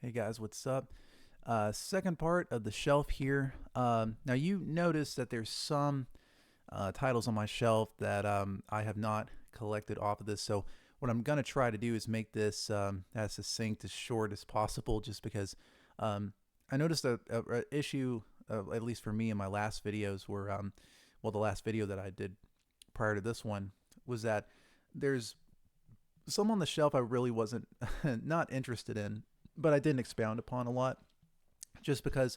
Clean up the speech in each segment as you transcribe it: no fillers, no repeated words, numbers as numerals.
Hey guys, what's up? Second part of the shelf here. Now you notice that there's some titles on my shelf that I have not collected off of this. So what I'm gonna try to do is make this as succinct as short as possible, just because um, I noticed a issue, at least for me in my last videos, where well, the last video that I did prior to this one was that there's some on the shelf I really wasn't not interested in, but I didn't expound upon a lot, just because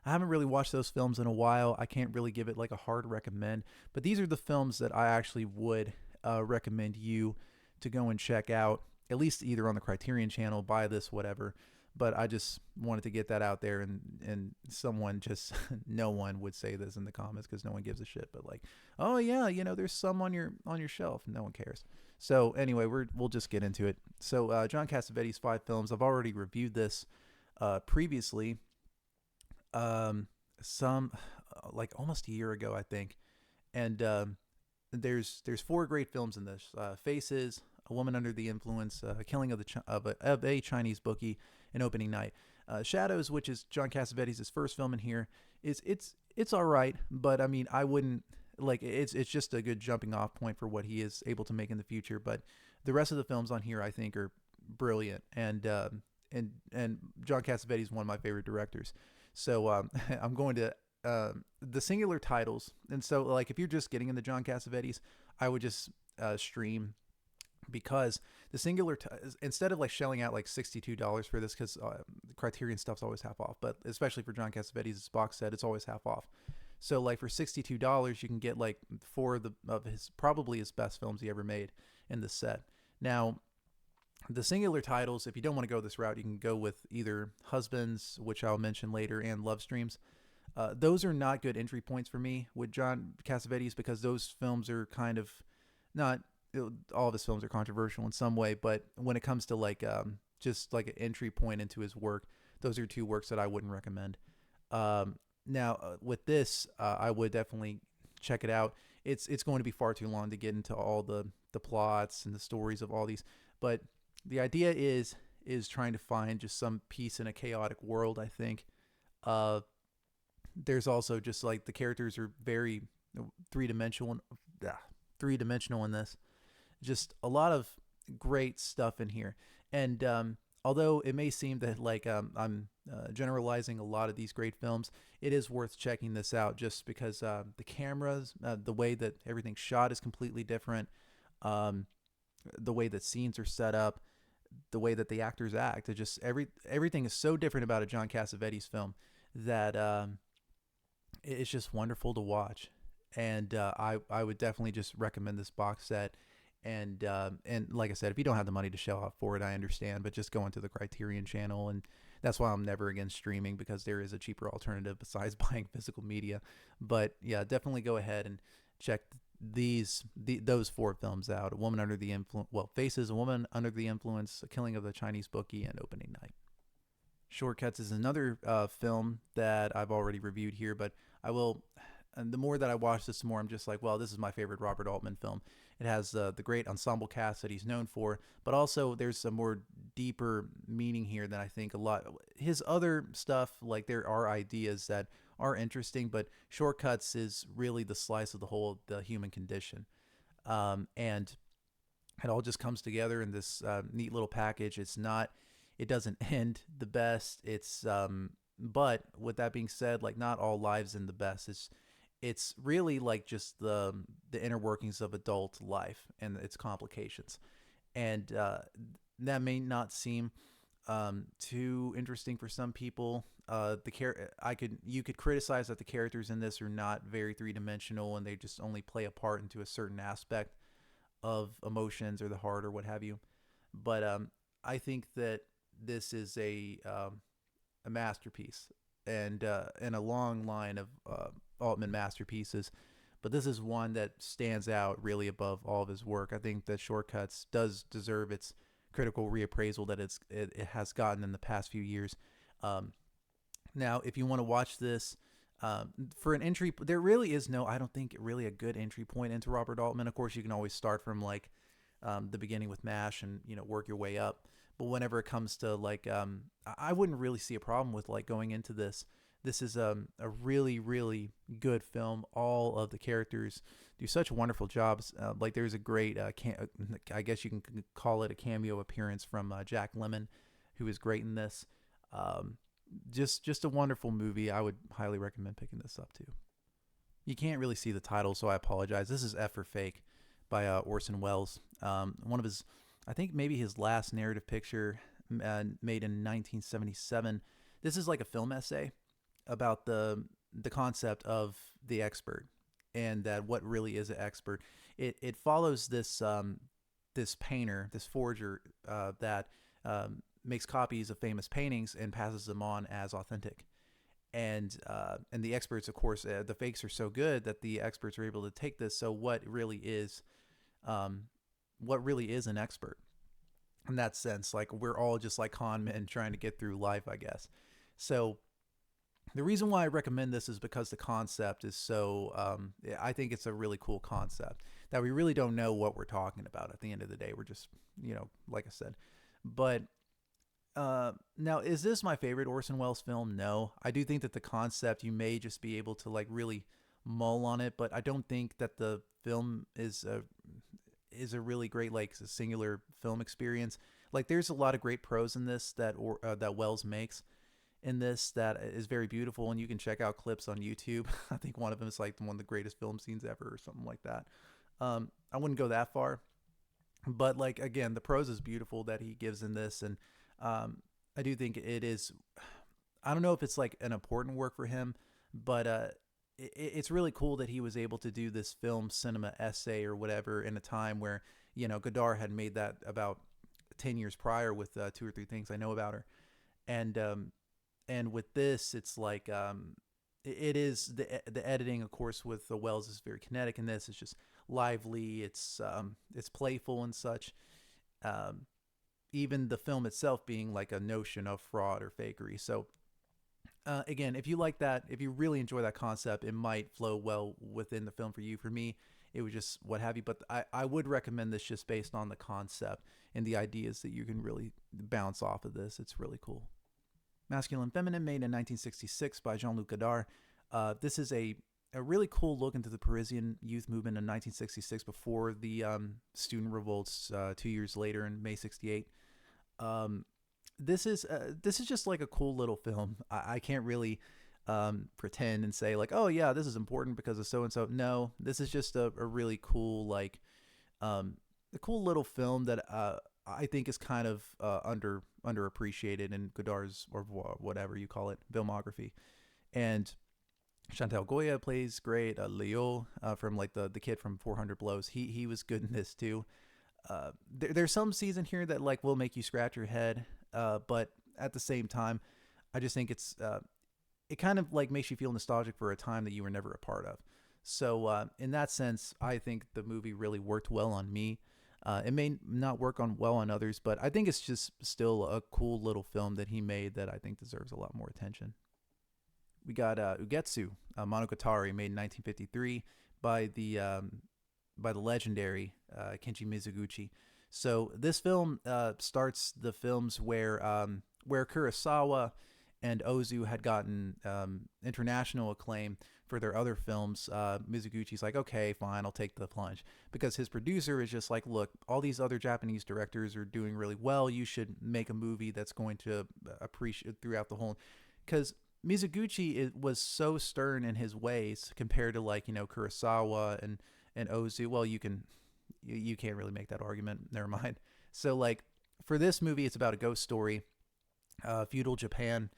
I haven't really watched those films in a while. I can't really give it like a hard recommend, but these are the films that I actually would recommend you to go and check out, at least either on the Criterion channel, buy this, whatever. But I just wanted to get that out there, and someone just no one would say this in the comments because no one gives a shit. But like, oh yeah, there's some on your shelf. No one cares. So anyway, we'll just get into it. So John Cassavetes' five films. I've already reviewed this previously, um, some like almost a year ago, I think. And there's four great films in this: Faces, A Woman Under the Influence, Killing of of a Chinese Bookie, and Opening Night. Shadows, which is John Cassavetes' first film in here, is it's all right, but I mean, I wouldn't like it's just a good jumping off point for what he is able to make in the future. But the rest of the films on here, I think, are brilliant, and John Cassavetes is one of my favorite directors. So I'm going to the singular titles, and so like if you're just getting into John Cassavetes, I would just stream, because the singular instead of like shelling out like $62 for this, because Criterion stuff's always half off, but especially for John Cassavetes' box set, it's always half off. So like for $62, you can get like four of his probably his best films he ever made in the set. Now the singular titles, if you don't want to go this route, you can go with either Husbands, which I'll mention later, and Love Streams. Those are not good entry points for me with John Cassavetes, because those films are kind of not all of his films are controversial in some way, but when it comes to like just like an entry point into his work, those are two works that I wouldn't recommend. Now with this, I would definitely check it out. It's going to be far too long to get into all the plots and the stories of all these, but the idea is trying to find just some peace in a chaotic world. I think. Uh, there's also just like the characters are very three dimensional, three dimensional in this. Just a lot of great stuff in here, and although it may seem that like I'm generalizing a lot of these great films, it is worth checking this out just because the cameras, the way that everything's shot is completely different. Um, the way that scenes are set up, the way that the actors act, it just everything is so different about a John Cassavetes film that it's just wonderful to watch. And I would definitely just recommend this box set. And like I said, if you don't have the money to shell out for it, I understand. But just go into the Criterion channel, and that's why I'm never against streaming, because there is a cheaper alternative besides buying physical media. But yeah, definitely go ahead and check those four films out: A Woman Under the Influence, well, Faces, A Woman Under the Influence, A Killing of the Chinese Bookie, and Opening Night. Shortcuts is another film that I've already reviewed here, but I will. And the more that I watch this, the more I'm just like, well, this is my favorite Robert Altman film. It has the great ensemble cast that he's known for, but also there's some more deeper meaning here than I think a lot. His other stuff, like there are ideas that are interesting, but Shortcuts is really the slice of the whole the human condition, and it all just comes together in this neat little package. It's not, it doesn't end the best. But with that being said, like not all lives end the best. It's really like just the inner workings of adult life and its complications, and that may not seem too interesting for some people. You could criticize that the characters in this are not very three dimensional, and they just only play a part into a certain aspect of emotions or the heart or what have you. But I think that this is a masterpiece, and a long line of Altman masterpieces. But this is one that stands out really above all of his work. I think that Shortcuts does deserve its critical reappraisal that it has gotten in the past few years. Um, Now, if you want to watch this, for an entry, there really is no, I don't think, really a good entry point into Robert Altman. Of course, you can always start from like the beginning with MASH and work your way up. But whenever it comes to like, I wouldn't really see a problem with like going into this. This is a really really good film. All of the characters do such wonderful jobs. Like there's a great, I guess you can call it a cameo appearance from Jack Lemmon, who is great in this. Um, just a wonderful movie. I would highly recommend picking this up too. You can't really see the title, so I apologize. This is F for Fake by Orson Welles. One of his, I think maybe his last narrative picture, made in 1977. This is like a film essay about the concept of the expert, and that what really is an expert. It follows this painter, this forger, that makes copies of famous paintings and passes them on as authentic. And the experts, of course, the fakes are so good that the experts are able to take this. So um, what really is an expert in that sense? Like we're all just like con men trying to get through life, I guess. So the reason why I recommend this is because the concept is so. I think it's a really cool concept that we really don't know what we're talking about at the end of the day. We're just, like I said, but now, is this my favorite Orson Welles film? No. I do think that the concept, you may just be able to like really mull on it, but I don't think that the film is a really great like singular film experience. Like there's a lot of great prose in this that Wells makes in this that is very beautiful, and you can check out clips on YouTube. I think one of them is like one of the greatest film scenes ever or something like that. I wouldn't go that far, but like again, the prose is beautiful that he gives in this, and um, I do think it is. I don't know if it's like an important work for him, but it's really cool that he was able to do this film cinema essay or whatever in a time where Godard had made that about 10 years prior with Two or Three Things I Know About Her, and with this, it's like it is the editing, of course, with the Wells is very kinetic. In this, it's just lively. It's playful and such. Um, Even the film itself being like a notion of fraud or fakery. So again, if you like that, if you really enjoy that concept, it might flow well within the film for you. For me, it was just what have you. But I would recommend this just based on the concept and the ideas that you can really bounce off of this. It's really cool. Masculine Feminine, made in 1966 by Jean-Luc Godard. This is a really cool look into the Parisian youth movement in 1966 before the student revolts 2 years later in May '68. Um, this is just like a cool little film. I can't really pretend and say like, oh yeah, this is important because of so and so. No, this is just a really cool like a cool little film that I think is kind of underappreciated in Godard's, or whatever you call it, filmography. And Chantal Goya plays great. Leo, from like the kid from 400 Blows, he was good in this too. There's some scenes in here that like will make you scratch your head, but at the same time, I just think it kind of like makes you feel nostalgic for a time that you were never a part of. So in that sense, I think the movie really worked well on me. It may not work on well on others, but I think it's just still a cool little film that he made that I think deserves a lot more attention. We got Ugetsu, Monogatari, made in 1953 by the legendary Kenji Mizoguchi. So this film starts the films where Kurosawa and Ozu had gotten international acclaim for their other films. Mizoguchi's like, okay, fine, I'll take the plunge, because his producer is just like, look, all these other Japanese directors are doing really well. You should make a movie that's going to appreciate throughout the whole, because Mizoguchi was so stern in his ways compared to like Kurosawa and Ozu. Well, you can't really make that argument. Never mind. So like for this movie, it's about a ghost story, feudal Japan,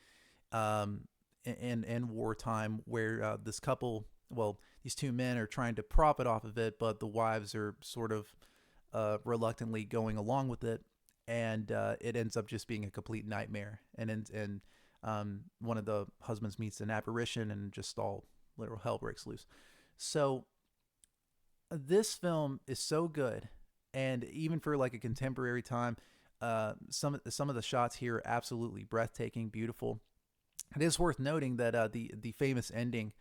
um, and wartime, where this couple, well, these two men are trying to profit off of it, but the wives are sort of reluctantly going along with it, and it ends up just being a complete nightmare. And one of the husbands meets an apparition, and just all literal hell breaks loose. So this film is so good, and even for like a contemporary time, some of the shots here are absolutely breathtaking, beautiful. It is worth noting that the famous ending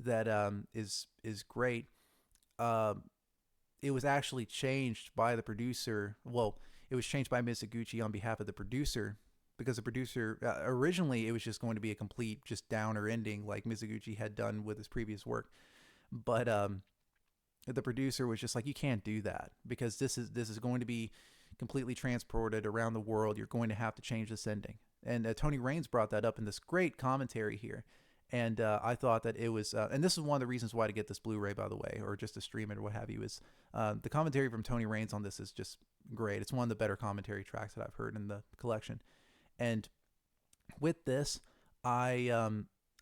that is great. Uh, it was actually changed by the producer. Well, it was changed by Mizoguchi on behalf of the producer, because the producer originally it was just going to be a complete just downer ending like Mizoguchi had done with his previous work, but the producer was just like, you can't do that because this is going to be completely transported around the world. You're going to have to change this ending. And Tony Raines brought that up in this great commentary here. And I thought that it was, and this is one of the reasons why to get this Blu-ray, by the way, or just to stream it or what have you, is the commentary from Tony Raines on this is just great. It's one of the better commentary tracks that I've heard in the collection. And with this, I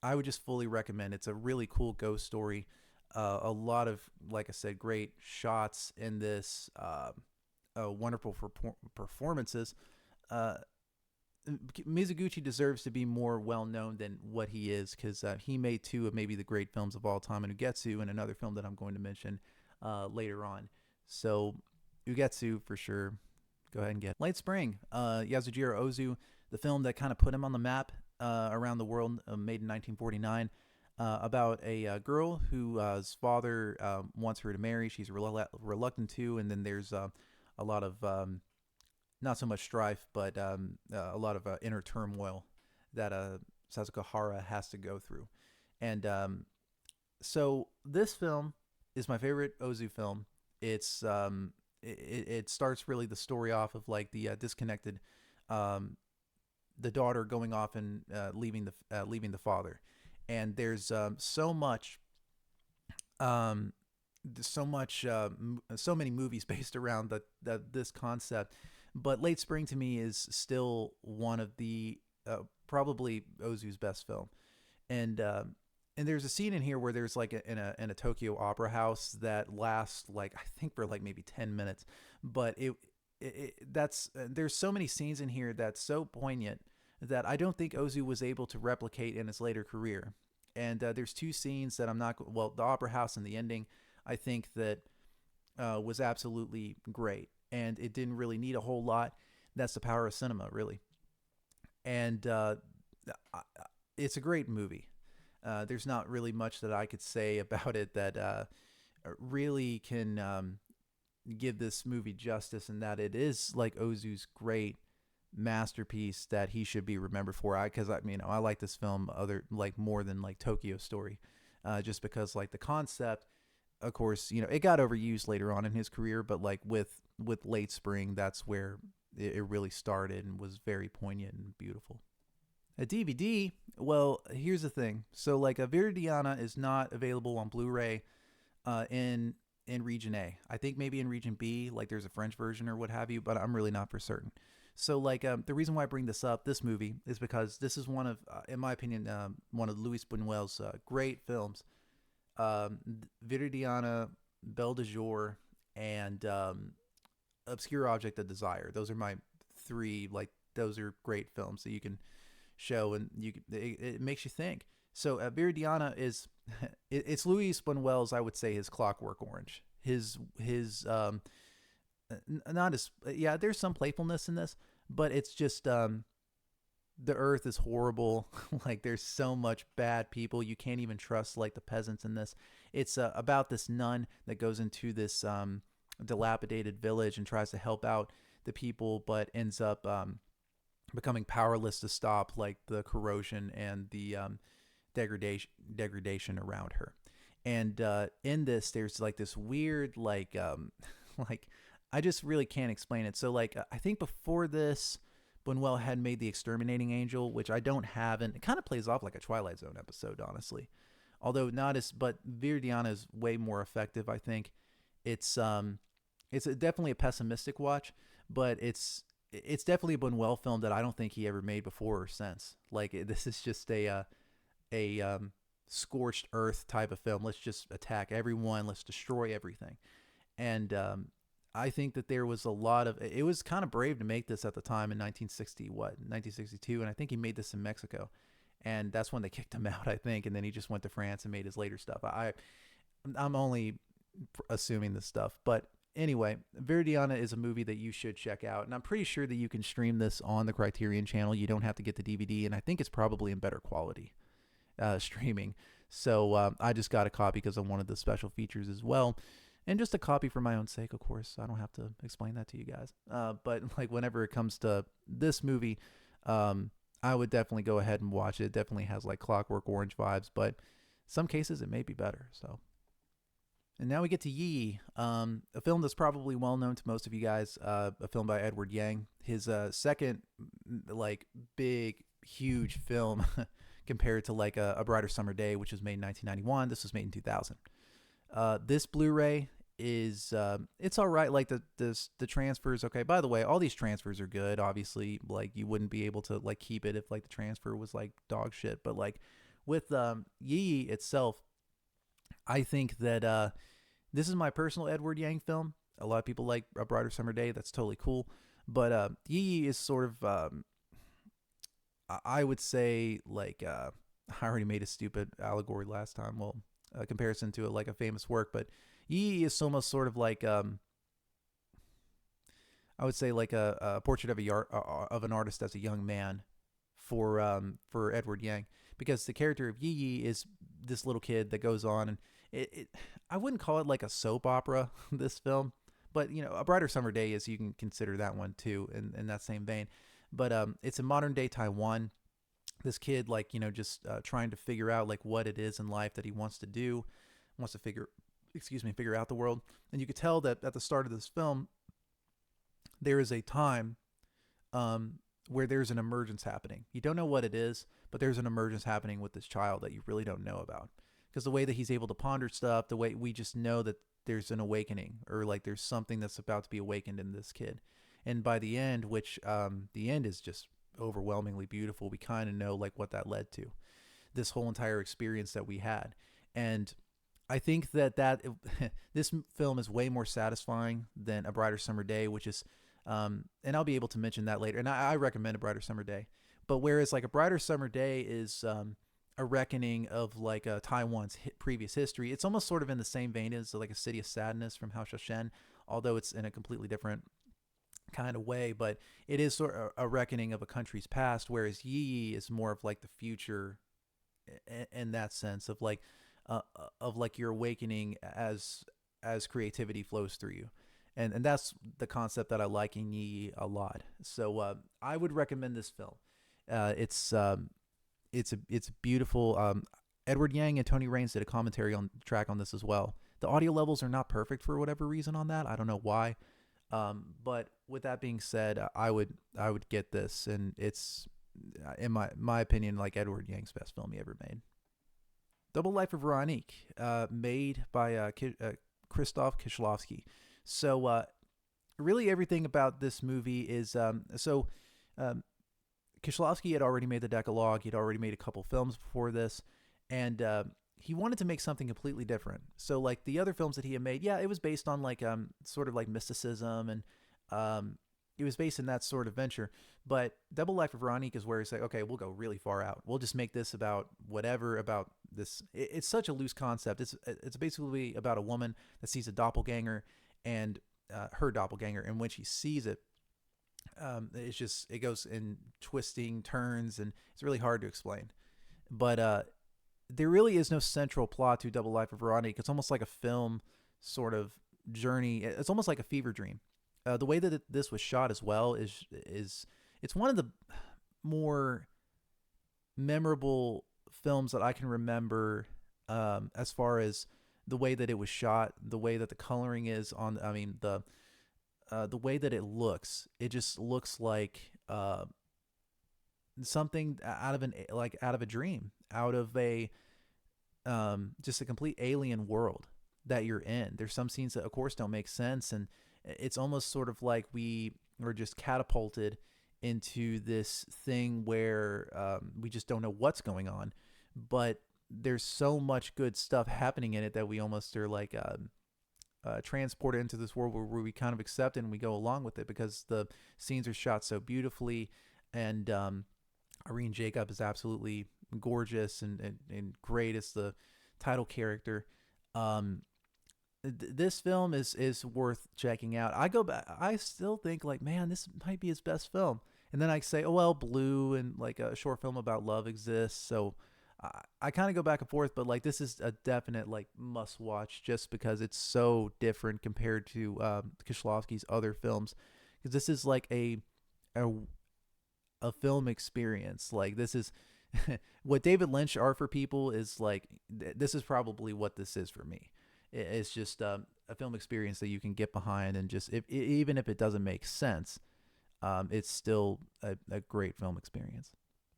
would just fully recommend. It's a really cool ghost story. A lot of, like I said, great shots in this. Wonderful performances. Mizoguchi deserves to be more well known than what he is, because he made two of maybe the great films of all time, and Ugetsu, and another film that I'm going to mention later on. So Ugetsu for sure. Go ahead and get Late Spring. Yasujiro Ozu, the film that kind of put him on the map around the world, made in 1949. About a girl whose father wants her to marry. She's reluctant to, and then there's a lot of not so much strife, but a lot of inner turmoil that Sasuke Hara has to go through. And so this film is my favorite Ozu film. It's it starts really the story off of like the disconnected, the daughter going off and leaving the father, and there's so many movies based around this concept. But Late Spring to me is still one of the probably Ozu's best film, and there's a scene in here where there's like in a Tokyo opera house that lasts like, I think, for like maybe 10 minutes, but there's so many scenes in here that's so poignant that I don't think Ozu was able to replicate in his later career. And there's two scenes that the opera house and the ending, I think that was absolutely great. And it didn't really need a whole lot. That's the power of cinema, really. And it's a great movie. There's not really much that I could say about it that really can give this movie justice, and that it is like Ozu's great masterpiece that he should be remembered for. Because I like this film more than like Tokyo Story, just because like the concept, of course, it got overused later on in his career, but like with Late Spring, that's where it really started and was very poignant and beautiful. A DVD, well, here's the thing. So like a Viridiana is not available on Blu-ray in region A. I think maybe in region B, like there's a French version or what have you, but I'm really not for certain. So like the reason why I bring this movie, is because this is one of, in my opinion, one of Luis Buñuel's great films. Viridiana, Belle de Jour, and Obscure Object of Desire. Those are my three, like, those are great films that you can show, and it makes you think. So Viridiana is, it's Luis Buñuel's, I would say, his Clockwork Orange. His not as, yeah, there's some playfulness in this, but it's just, the earth is horrible. Like there's so much bad people. You can't even trust like the peasants in this. It's about this nun that goes into this dilapidated village and tries to help out the people, but ends up becoming powerless to stop like the corrosion and the degradation around her. And in this, there's like this weird like like, I just really can't explain it. So like I think before this, Buñuel had made The Exterminating Angel, which I don't have, and it kind of plays off like a Twilight Zone episode, honestly. Although not as, but Viridiana is way more effective, I think. It's definitely a pessimistic watch, but it's definitely a Buñuel film that I don't think he ever made before or since. Like this is just a scorched earth type of film. Let's just attack everyone. Let's destroy everything. And I think that there was a lot of, it was kind of brave to make this at the time in 1962. And I think he made this in Mexico, and that's when they kicked him out, I think. And then he just went to France and made his later stuff. I'm only assuming this stuff, but anyway, Viridiana is a movie that you should check out. And I'm pretty sure that you can stream this on the Criterion channel. You don't have to get the DVD. And I think it's probably in better quality streaming. So I just got a copy because of one of the special features as well. and just a copy for my own sake, of course. I don't have to explain that to you guys. But like whenever it comes to this movie, um, I would definitely go ahead and watch it. It definitely has like Clockwork Orange vibes, but some cases it may be better. So, and now we get to Yi, a film that's probably well known to most of you guys. A film by Edward Yang, his second like big huge film compared to like a Brighter Summer Day, which was made in 1991. This was made in 2000. This Blu-ray is it's all right. Like the transfers, okay. By the way, all these transfers are good. Obviously, like you wouldn't be able to like keep it if like the transfer was like dog shit. But like with Yi itself, I think that this is my personal Edward Yang film. A lot of people like A Brighter Summer Day. That's totally cool. But Yi is sort of I would say like I already made a stupid allegory last time. Well, a comparison to like a famous work, but Yi is almost sort of like I would say like a portrait of of an artist as a young man for Edward Yang, because the character of Yi is this little kid that goes on, and it I wouldn't call it like a soap opera this film, but you know, A Brighter Summer Day is, you can consider that one too in that same vein. But it's in modern day Taiwan. This kid, like, you know, just trying to figure out like what it is in life that he wants to do, wants to figure out the world. And you could tell that at the start of this film there is a time where there's an emergence happening. You don't know what it is, but there's an emergence happening with this child that you really don't know about, because the way that he's able to ponder stuff, the way we just know that there's an awakening, or like there's something that's about to be awakened in this kid. And by the end, which the end is just overwhelmingly beautiful, we kind of know like what that led to, this whole entire experience that we had. And I think that this film is way more satisfying than A Brighter Summer Day, which is and I'll be able to mention that later. And I recommend A Brighter Summer Day. But whereas like A Brighter Summer Day is a reckoning of like Taiwan's previous history, it's almost sort of in the same vein as like A City of Sadness from Hao Xiaoshen, although it's in a completely different kind of way. But it is sort of a reckoning of a country's past, whereas Yi is more of like the future in that sense of like your awakening as creativity flows through you. And that's the concept that I like in Yi a lot. So I would recommend this film. It's beautiful. Edward Yang and Tony Raines did a commentary on track on this as well. The audio levels are not perfect for whatever reason on that. I don't know why. But with that being said, I would get this, and it's in my opinion like Edward Yang's best film he ever made. Double Life of Veronique, made by Krzysztof Kieślowski. So really everything about this movie is um, Kieślowski had already made the Decalogue. He'd already made a couple films before this, and he wanted to make something completely different. So like the other films that he had made, yeah, it was based on like sort of like mysticism, and it was based in that sort of venture. But Double Life of Veronique is where it's like, okay, we'll go really far out. We'll just make this about whatever about this. It's such a loose concept. It's basically about a woman that sees a doppelganger, and her doppelganger, and when she sees it, it goes in twisting turns, and it's really hard to explain. But there really is no central plot to Double Life of Veronique. It's almost like a film sort of journey. It's almost like a fever dream. The way that this was shot as well is it's one of the more memorable films that I can remember, as far as the way that it was shot, the way that the coloring is on. I mean the way that it looks. It just looks like something out of a dream, out of a just a complete alien world that you're in. There's some scenes that of course don't make sense, and it's almost sort of like we were just catapulted into this thing where we just don't know what's going on, but there's so much good stuff happening in it that we almost are like transported into this world where we kind of accept it and we go along with it, because the scenes are shot so beautifully, and Irene Jacob is absolutely gorgeous and great as the title character. This film is worth checking out. I go back, I still think like, man, this might be his best film. And then I say, oh well, Blue and like a short film about love exists, so I kind of go back and forth, but like this is a definite like must watch just because it's so different compared to Kieślowski's other films. Because this is like a a film experience. Like this is what David Lynch are for people is like this is probably what this is for me. It's just a film experience that you can get behind, and just if even if it doesn't make sense, it's still a great film experience.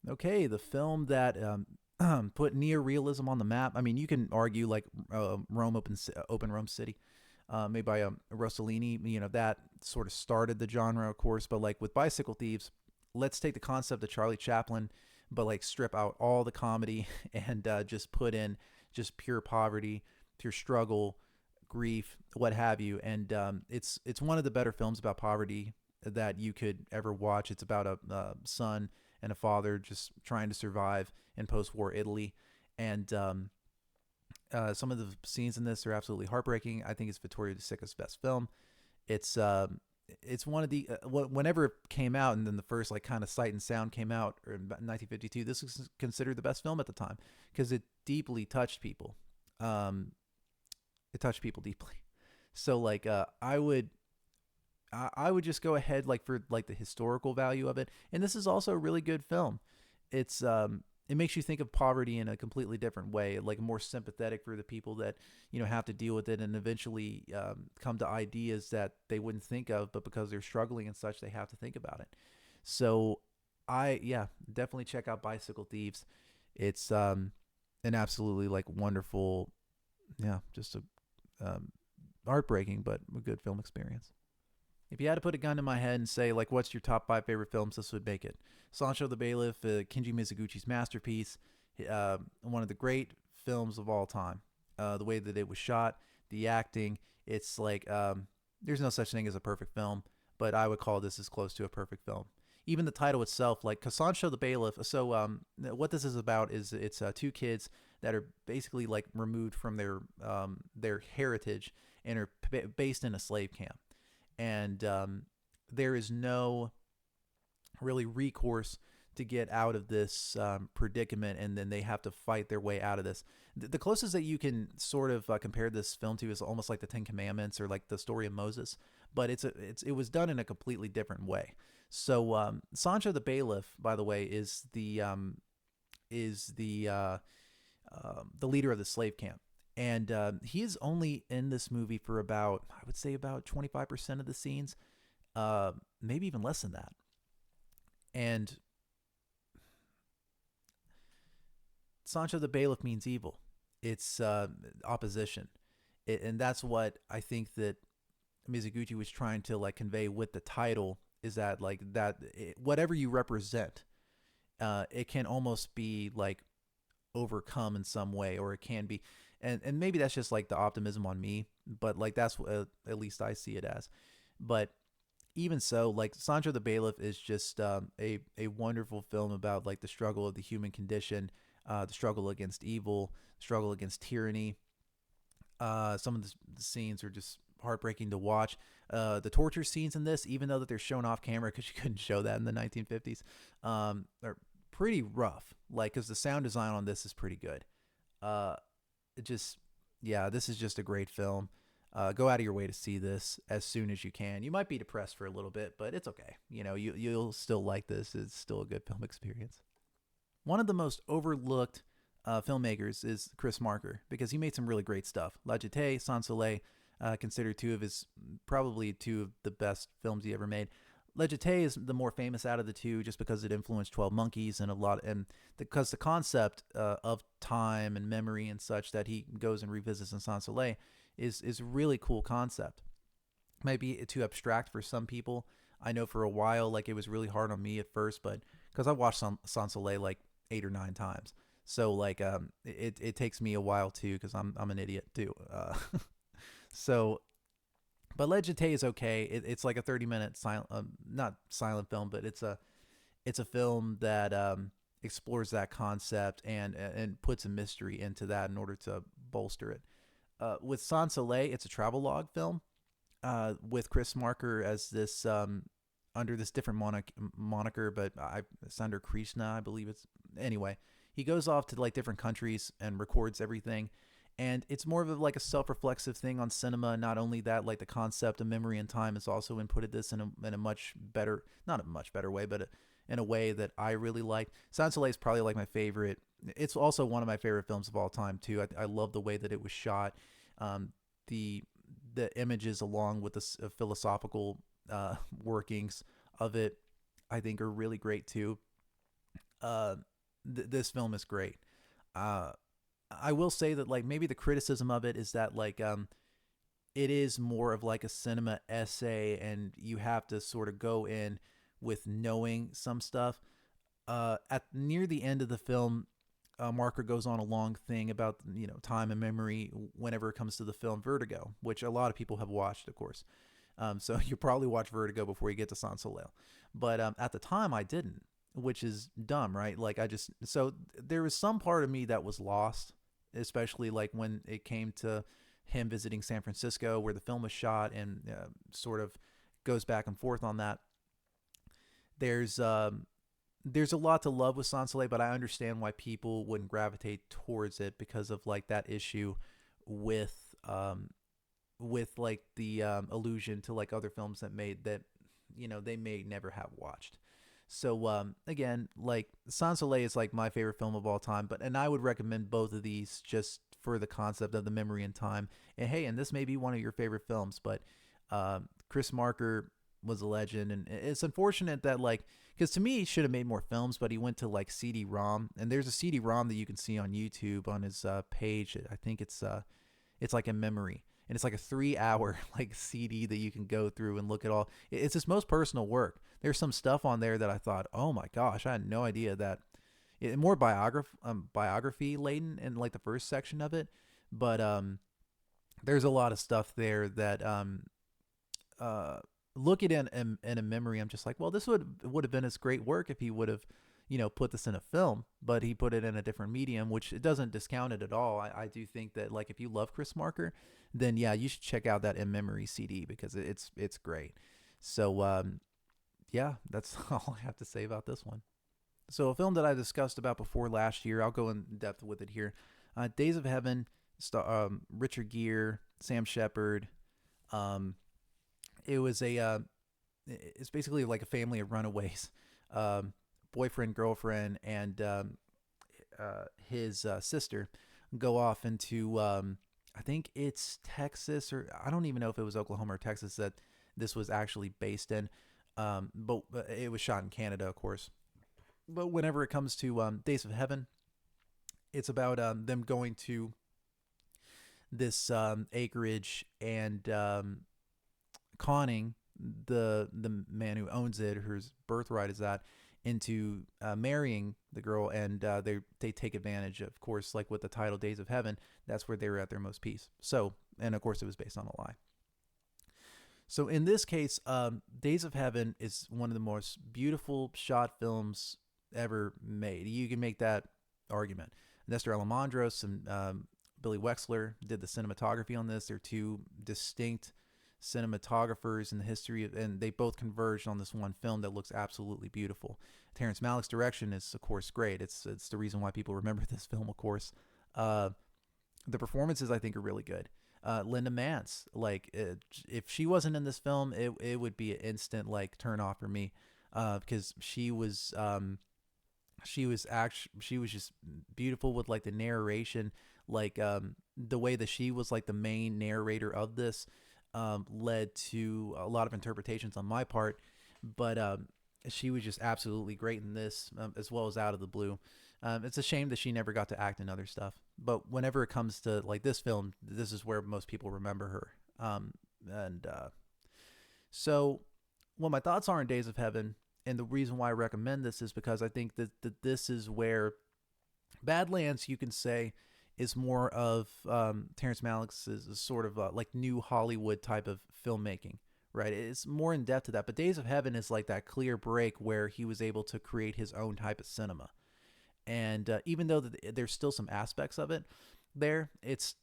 Okay, the film that put neorealism on the map. I mean, you can argue like Open Rome City, made by Rossellini. You know that sort of started the genre, of course. But like with Bicycle Thieves, let's take the concept of Charlie Chaplin, but like strip out all the comedy and just put in just pure poverty, pure struggle, grief, what have you. And it's one of the better films about poverty that you could ever watch. It's about a son and a father just trying to survive in post-war Italy, and some of the scenes in this are absolutely heartbreaking. I think it's Vittorio De Sica's best film. It's it's one of the whenever it came out, and then the first like kind of Sight and Sound came out in 1952. This was considered the best film at the time because it deeply touched people. Um, it touched people deeply. So like I would just go ahead like for like the historical value of it. And this is also a really good film. It's it makes you think of poverty in a completely different way, like more sympathetic for the people that have to deal with it, and eventually come to ideas that they wouldn't think of, but because they're struggling and such, they have to think about it. So yeah, definitely check out Bicycle Thieves. It's an absolutely like wonderful, yeah, just a um, heartbreaking but a good film experience. If you had to put a gun to my head and say, like, what's your top five favorite films, this would make it. Sancho the Bailiff, Kinji Mizoguchi's masterpiece, one of the great films of all time. The way that it was shot, the acting, it's like, there's no such thing as a perfect film, but I would call this as close to a perfect film. Even the title itself, like Sancho the Bailiff. So, what this is about is it's two kids that are basically like removed from their heritage and are based in a slave camp, and there is no really recourse to get out of this predicament, and then they have to fight their way out of this. The closest that you can sort of compare this film to is almost like the Ten Commandments or like the story of Moses, but it was done in a completely different way. So Sancho the Bailiff, by the way, is the leader of the slave camp, and he is only in this movie for about, I would say, about 25% of the scenes, maybe even less than that. And Sancho the Bailiff means evil. It's opposition, and that's what I think that Mizoguchi was trying to like convey with the title, is that like whatever you represent, it can almost be like overcome in some way, or it can be, and maybe that's just like the optimism on me, but like that's what at least I see it as. But even so, like Sancho the Bailiff is just a wonderful film about like the struggle of the human condition, the struggle against evil, struggle against tyranny. Some of the scenes are just heartbreaking to watch. The torture scenes in this, even though that they're shown off camera because you couldn't show that in the 1950s, are pretty rough. Like, because the sound design on this is pretty good. It just, yeah, this is just a great film. Go out of your way to see this as soon as you can. You might be depressed for a little bit, but it's okay. You'll still like this. It's still a good film experience. One of the most overlooked filmmakers is Chris Marker, because he made some really great stuff. La Jetée, Sans Soleil, considered probably two of the best films he ever made. La Jetée is the more famous out of the two, just because it influenced 12 Monkeys and because the concept of time and memory and such that he goes and revisits in Sans Soleil is a really cool concept. Might be too abstract for some people. I know for a while, like, it was really hard on me at first, but because I watched Sans Soleil like 8 or 9 times, so like it takes me a while too, because I'm an idiot too. So, but La Jetée is okay. It's like a 30-minute silent, not silent film, but it's a film that explores that concept and puts a mystery into that in order to bolster it. With Sans Soleil, it's a travelogue film with Chris Marker as this under this different moniker, but it's under Krishna, I believe it's. Anyway, he goes off to like different countries and records everything. And it's more of like a self-reflexive thing on cinema. Not only that, like the concept of memory and time has also inputted this in a much better, not a much better way, but in a way that I really like. Silence is probably like my favorite. It's also one of my favorite films of all time too. I love the way that it was shot. Um, the the images along with the philosophical workings of it, I think, are really great too. Uh, this film is great. Uh, I will say that like maybe the criticism of it is that like it is more of like a cinema essay, and you have to sort of go in with knowing some stuff. At near the end of the film, Marker goes on a long thing about time and memory whenever it comes to the film Vertigo, which a lot of people have watched, of course. So you probably watch Vertigo before you get to Sans Soleil, but at the time I didn't, which is dumb, right? Like I just so there was some part of me that was lost, especially like when it came to him visiting San Francisco, where the film was shot, and sort of goes back and forth on that. There's there's a lot to love with Sans Soleil, but I understand why people wouldn't gravitate towards it because of like that issue with like the allusion to like other films that made that they may never have watched. So again, like Sans Soleil is like my favorite film of all time, but and I would recommend both of these just for the concept of the memory and time. And hey, and this may be one of your favorite films, but Chris Marker was a legend, and it's unfortunate that like because to me he should have made more films, but he went to like CD-ROM, and there's a CD-ROM that you can see on YouTube on his page. I think it's like In Memory, and it's like a 3 hour like CD that you can go through and look at all. It's his most personal work. There's some stuff on there that I thought, oh my gosh, I had no idea that more biography laden in like the first section of it, but there's a lot of stuff there that uh look at in a memory. I'm just like, well, this would have been his great work if he would have put this in a film, but he put it in a different medium, which it doesn't discount it at all. I do think that like if you love Chris Marker, then yeah, you should check out that In Memory CD because it's great. So yeah, that's all I have to say about this one. So a film that I discussed about before last year, I'll go in depth with it here. Days of Heaven, Richard Gere, Sam Shepard. Um, it was it's basically like a family of runaways, um, boyfriend, girlfriend, and his sister go off into I think it's Texas, or I don't even know if it was Oklahoma or Texas that this was actually based in. But it was shot in Canada, of course. But whenever it comes to Days of Heaven, it's about them going to this acreage and conning the man who owns it, whose birthright is that, into marrying the girl, and they take advantage. Of course, like with the title Days of Heaven, that's where they were at their most peace. So, and of course, it was based on a lie. So in this case, Days of Heaven is one of the most beautiful shot films ever made. You can make that argument. Nestor Alejandros and Billy Wexler did the cinematography on this. They're two distinct cinematographers in the history of, and they both converged on this one film that looks absolutely beautiful. Terrence Malick's direction is, of course, great. It's the reason why people remember this film, of course. The performances, I think, are really good. Linda Mance, like if she wasn't in this film, it would be an instant like turn off for me, because she was just beautiful with like the narration, like the way that she was like the main narrator of this led to a lot of interpretations on my part, but she was just absolutely great in this, as well as Out of the Blue. It's a shame that she never got to act in other stuff, but whenever it comes to like this film, this is where most people remember her. And so, what my thoughts are on Days of Heaven, and the reason why I recommend this is because I think that this is where Badlands, you can say, is more of Terrence Malick's is sort of like new Hollywood type of filmmaking, right? It's more in depth to that. But Days of Heaven is like that clear break where he was able to create his own type of cinema. And even though there's still some aspects of it there,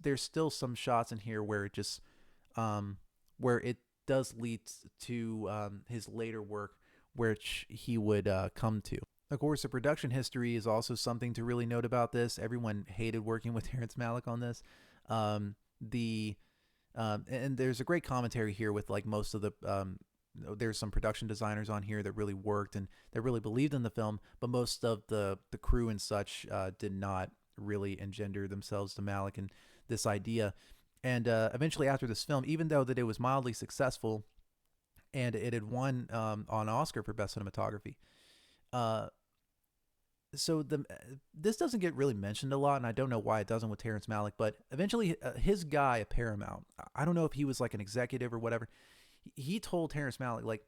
there's still some shots in here where it just where it does lead to his later work, which he would come to. Of course, the production history is also something to really note about this. Everyone hated working with Terrence Malick on this. The and there's a great commentary here with like most of the there's some production designers on here that really worked and that really believed in the film, but most of the crew and such did not really engender themselves to Malick and this idea. And eventually, after this film, even though that it was mildly successful and it had won on Oscar for best cinematography, uh, so this doesn't get really mentioned a lot, and I don't know why it doesn't with Terrence Malick. But eventually, his guy at Paramount, I don't know if he was like an executive or whatever, he told Terrence Malick like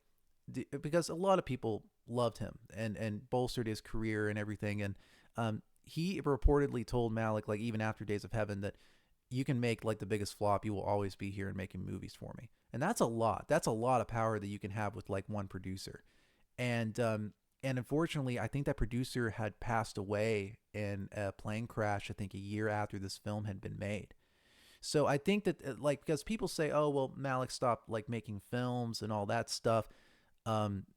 because a lot of people loved him and bolstered his career and everything, and he reportedly told Malick like even after Days of Heaven that you can make like the biggest flop, you will always be here and making movies for me, and that's a lot. That's a lot of power that you can have with like one producer, and and unfortunately, I think that producer had passed away in a plane crash. I think a year after this film had been made. So I think that like because people say, oh well, Malick stopped like making films and all that stuff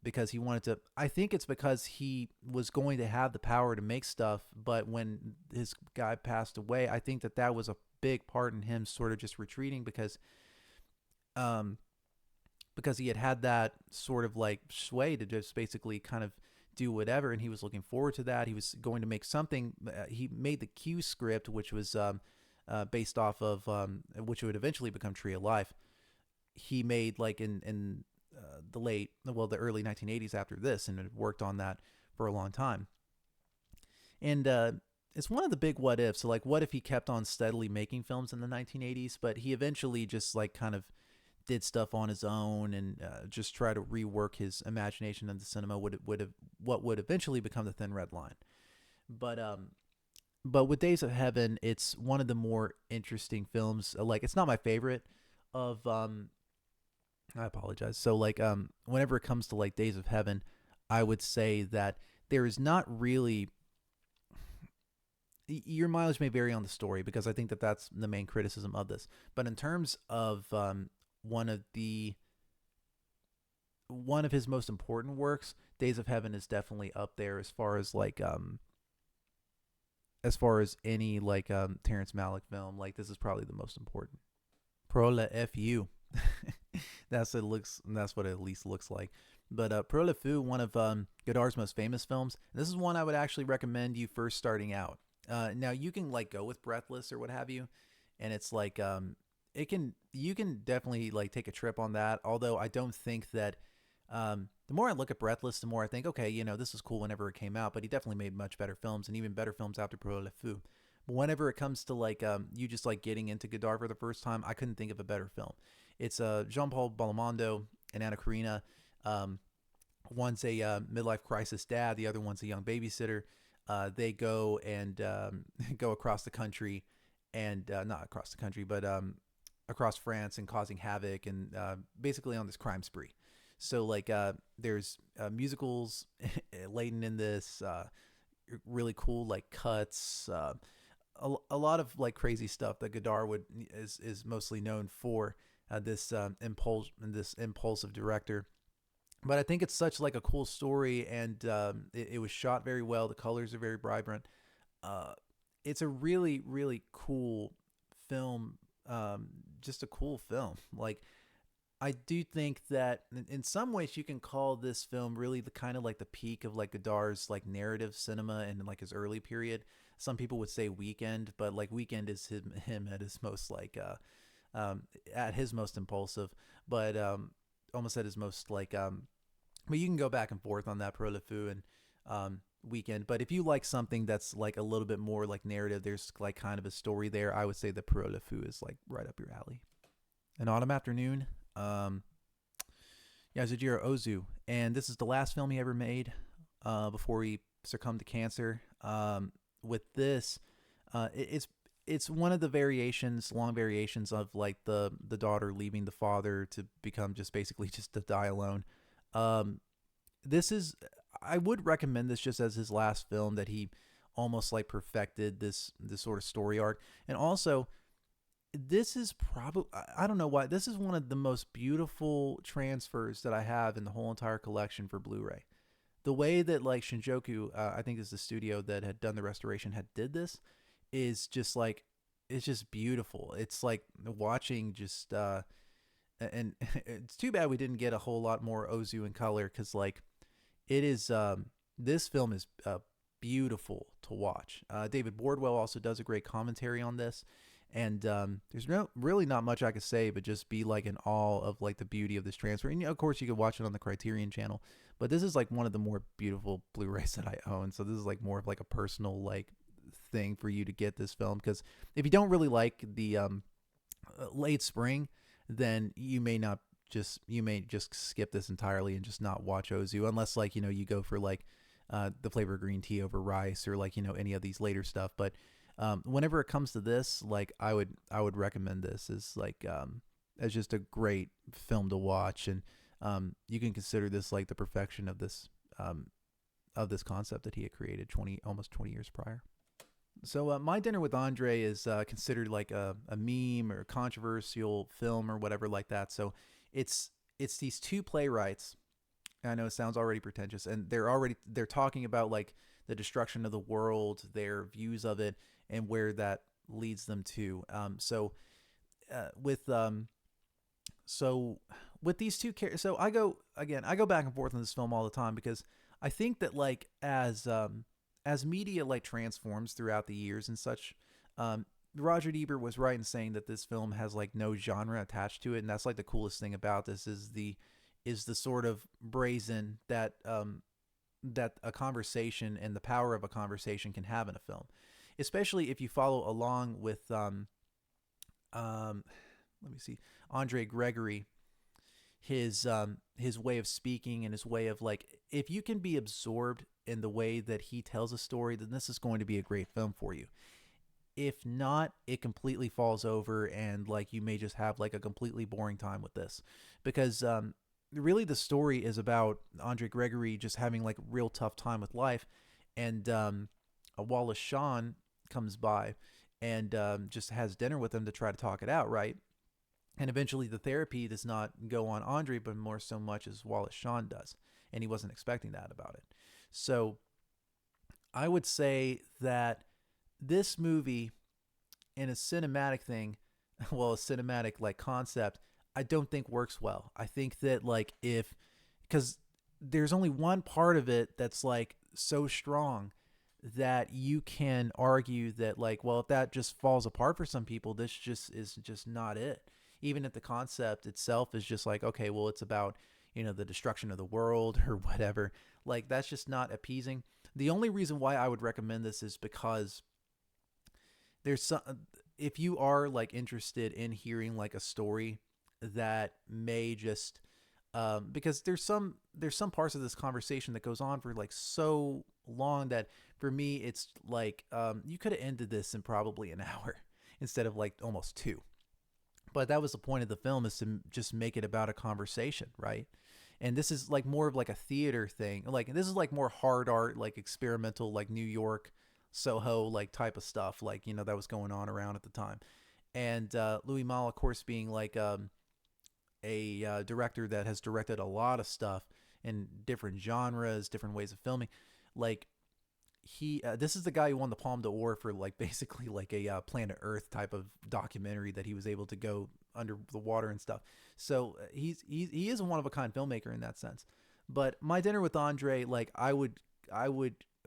because he wanted to. I think it's because he was going to have the power to make stuff, but when his guy passed away, I think that that was a big part in him sort of just retreating um because he had that sort of like sway to just basically kind of do whatever, and he was looking forward to that. He was going to make something. He made the Q script, which was based off of which would eventually become Tree of Life. He made like in the early 1980s after this, and had worked on that for a long time. And it's one of the big what ifs. So like, what if he kept on steadily making films in the 1980s, but he eventually just like kind of did stuff on his own and just try to rework his imagination into cinema would have what would eventually become the Thin Red Line. But with Days of Heaven, it's one of the more interesting films. Like it's not my favorite of I apologize. So like whenever it comes to like Days of Heaven, I would say that there is not really your mileage may vary on the story because I think that that's the main criticism of this. But in terms of one of the one of his most important works, Days of Heaven is definitely up there as far as any like Terrence Malick film. Like this is probably the most important. Pro le fu. That's what it looks. That's what it at least looks like. But Pro le fou, one of Godard's most famous films. This is one I would actually recommend you first starting out. Now you can like go with Breathless or what have you, and it's like it can you can definitely like take a trip on that. Although I don't think that the more I look at Breathless, the more I think, okay, you know, this is cool whenever it came out, but he definitely made much better films and even better films after Pro le fou. But whenever it comes to like you just like getting into Godard for the first time, I couldn't think of a better film. It's Jean-Paul Belmondo and Anna Karina. Um, One's a midlife crisis dad, the other one's a young babysitter. They go and go across the country, and not across the country, but across France and causing havoc and basically on this crime spree. So like there's musicals laden in this, really cool like cuts, a lot of like crazy stuff that Godard would is mostly known for. This impulsive director, but I think it's such like a cool story, and it was shot very well. The colors are very vibrant. Uh, it's a really really cool film. Just a cool film. Like I do think that in some ways you can call this film really the kind of like the peak of like Godard's like narrative cinema and like his early period. Some people would say Weekend, but like Weekend is him at his most like at his most impulsive, but almost at his most like but you can go back and forth on that Pro le fou and Weekend. But if you like something that's like a little bit more like narrative, there's like kind of a story there, I would say the Pro le fou is like right up your alley. An Autumn Afternoon, Yasujiro Ozu, and this is the last film he ever made before he succumbed to cancer. With this, it's one of the long variations of like the daughter leaving the father to become just basically just to die alone. Um, this is I would recommend this just as his last film that he almost like perfected this sort of story arc, and also this is probably I don't know why this is one of the most beautiful transfers that I have in the whole entire collection for Blu-ray. the way that like Shinjuku, I think is the studio that had done the restoration, had did this, is just like, it's just beautiful. It's like watching just and it's too bad we didn't get a whole lot more Ozu in color, because like it is this film is beautiful to watch. David Bordwell also does a great commentary on this, and there's really not much I could say, but just be like in awe of like the beauty of this transfer. And of course, you could watch it on the Criterion Channel, but this is like one of the more beautiful Blu-rays that I own. So this is like more of like a personal like thing for you to get this film, because if you don't really like the late spring, then you may just skip this entirely and just not watch Ozu, unless like you go for like the flavor of green tea over rice, or like any of these later stuff. But whenever it comes to this, like I would recommend this as just a great film to watch, and you can consider this like the perfection of this concept that he had created almost 20 years prior. So My Dinner with Andre is considered like a meme or a controversial film or whatever like that. So it's these two playwrights. I know it sounds already pretentious, and they're talking about like the destruction of the world, their views of it, and where that leads them to. Uh, with so with these two characters, so I go back and forth on this film all the time, because I think that like as media like transforms throughout the years and such, Roger Ebert was right in saying that this film has like no genre attached to it, and that's like the coolest thing about this is the sort of brazen that a conversation and the power of a conversation can have in a film, especially if you follow along with let me see, Andre Gregory, his way of speaking and his way of like, if you can be absorbed in the way that he tells a story, then this is going to be a great film for you. If not, it completely falls over, and like you may just have like a completely boring time with this, because really the story is about Andre Gregory just having like a real tough time with life, and Wallace Shawn comes by and just has dinner with him to try to talk it out, right? And eventually the therapy does not go on Andre, but more so much as Wallace Shawn does. And he wasn't expecting that about it. So I would say that this movie, in a cinematic thing, well, a cinematic like concept, I don't think works well. I think that like because there's only one part of it that's like so strong that you can argue that like, well, if that just falls apart for some people, this just is just not it. Even if the concept itself is just like, okay, well, it's about the destruction of the world or whatever, like that's just not appeasing. The only reason why I would recommend this is because there's some, if you are like interested in hearing like a story that may just because there's some parts of this conversation that goes on for like so long that for me it's like you could have ended this in probably an hour instead of like almost two. But that was the point of the film, is to just make it about a conversation, right? And this is like more of like a theater thing. Like this is like more hard art, like experimental, like New York, Soho, like type of stuff, like that was going on around at the time. And Louis Malle, of course, being like a director that has directed a lot of stuff in different genres, different ways of filming. Like he, this is the guy who won the Palme d'Or for like basically like a Planet Earth type of documentary that he was able to go under the water and stuff. So he is a one of a kind filmmaker in that sense. But My Dinner with Andre, like I would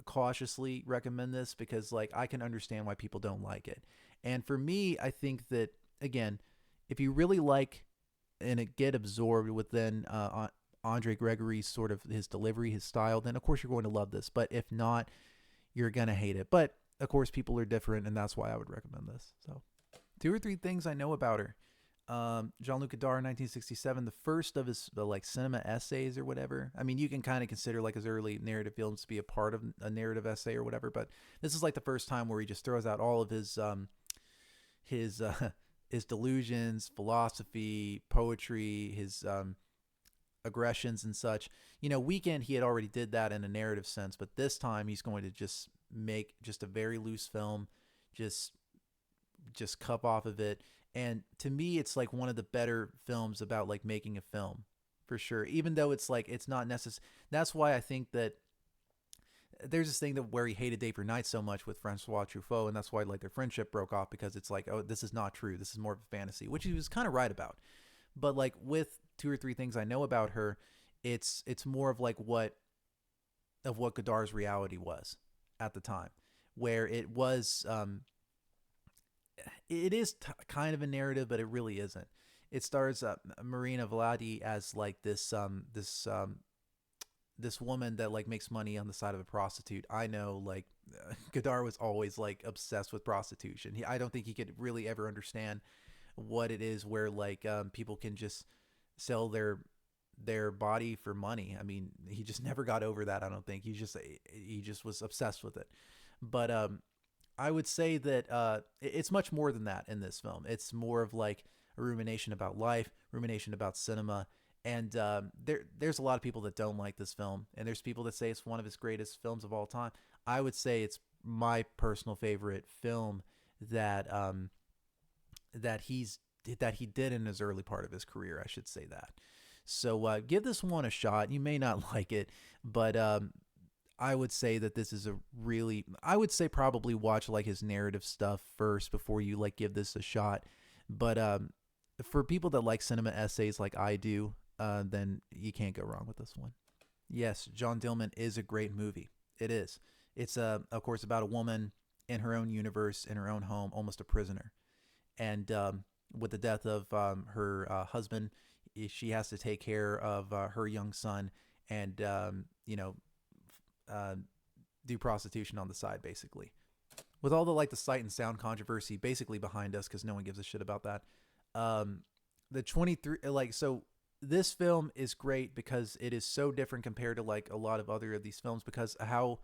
cautiously recommend this, because like I can understand why people don't like it. And for me, I think that again, if you really like and it get absorbed within Andre Gregory's sort of his delivery, his style, then of course you're going to love this. But if not, you're gonna hate it. But of course, people are different, and that's why I would recommend this. So, two or three things I know about her. Jean-Luc Godard, 1967, the first of his like cinema essays or whatever. I mean, you can kind of consider like his early narrative films to be a part of a narrative essay or whatever, but this is like the first time where he just throws out all of his his delusions, philosophy, poetry, his aggressions and such. Weekend, he had already did that in a narrative sense, but this time he's going to just make just a very loose film, just cup off of it. And to me, it's like one of the better films about like making a film, for sure. Even though it's like it's not necessary. That's why I think that there's this thing that where he hated Day for Night so much with Francois Truffaut, and that's why like their friendship broke off, because it's like, oh, this is not true. This is more of a fantasy, which he was kind of right about. But like with Two or Three Things I Know About Her, it's more of like what Godar's reality was at the time, where it was it is kind of a narrative, but it really isn't. It stars Marina Vladi as like this woman that like makes money on the side of a prostitute. I know like Godard was always like obsessed with prostitution. I don't think he could really ever understand what it is where like people can just sell their body for money. I mean, he just never got over that. I don't think he just was obsessed with it. But I would say that it's much more than that in this film. It's more of like a rumination about life, rumination about cinema, and there's a lot of people that don't like this film, and there's people that say it's one of his greatest films of all time. I would say it's my personal favorite film that that he's that he did in his early part of his career. I should say that. So give this one a shot. You may not like it, but I would say that this is a really, I would say probably watch like his narrative stuff first before you like give this a shot. But for people that like cinema essays like I do, then you can't go wrong with this one. Yes, John Dillman is a great movie. It is. It's of course about a woman in her own universe, in her own home, almost a prisoner, and with the death of her husband, she has to take care of her young son, and uh, do prostitution on the side, basically. With all the like the sight and sound controversy basically behind us, because no one gives a shit about that. Um, the 23 like so this film is great because it is so different compared to like a lot of other of these films, because how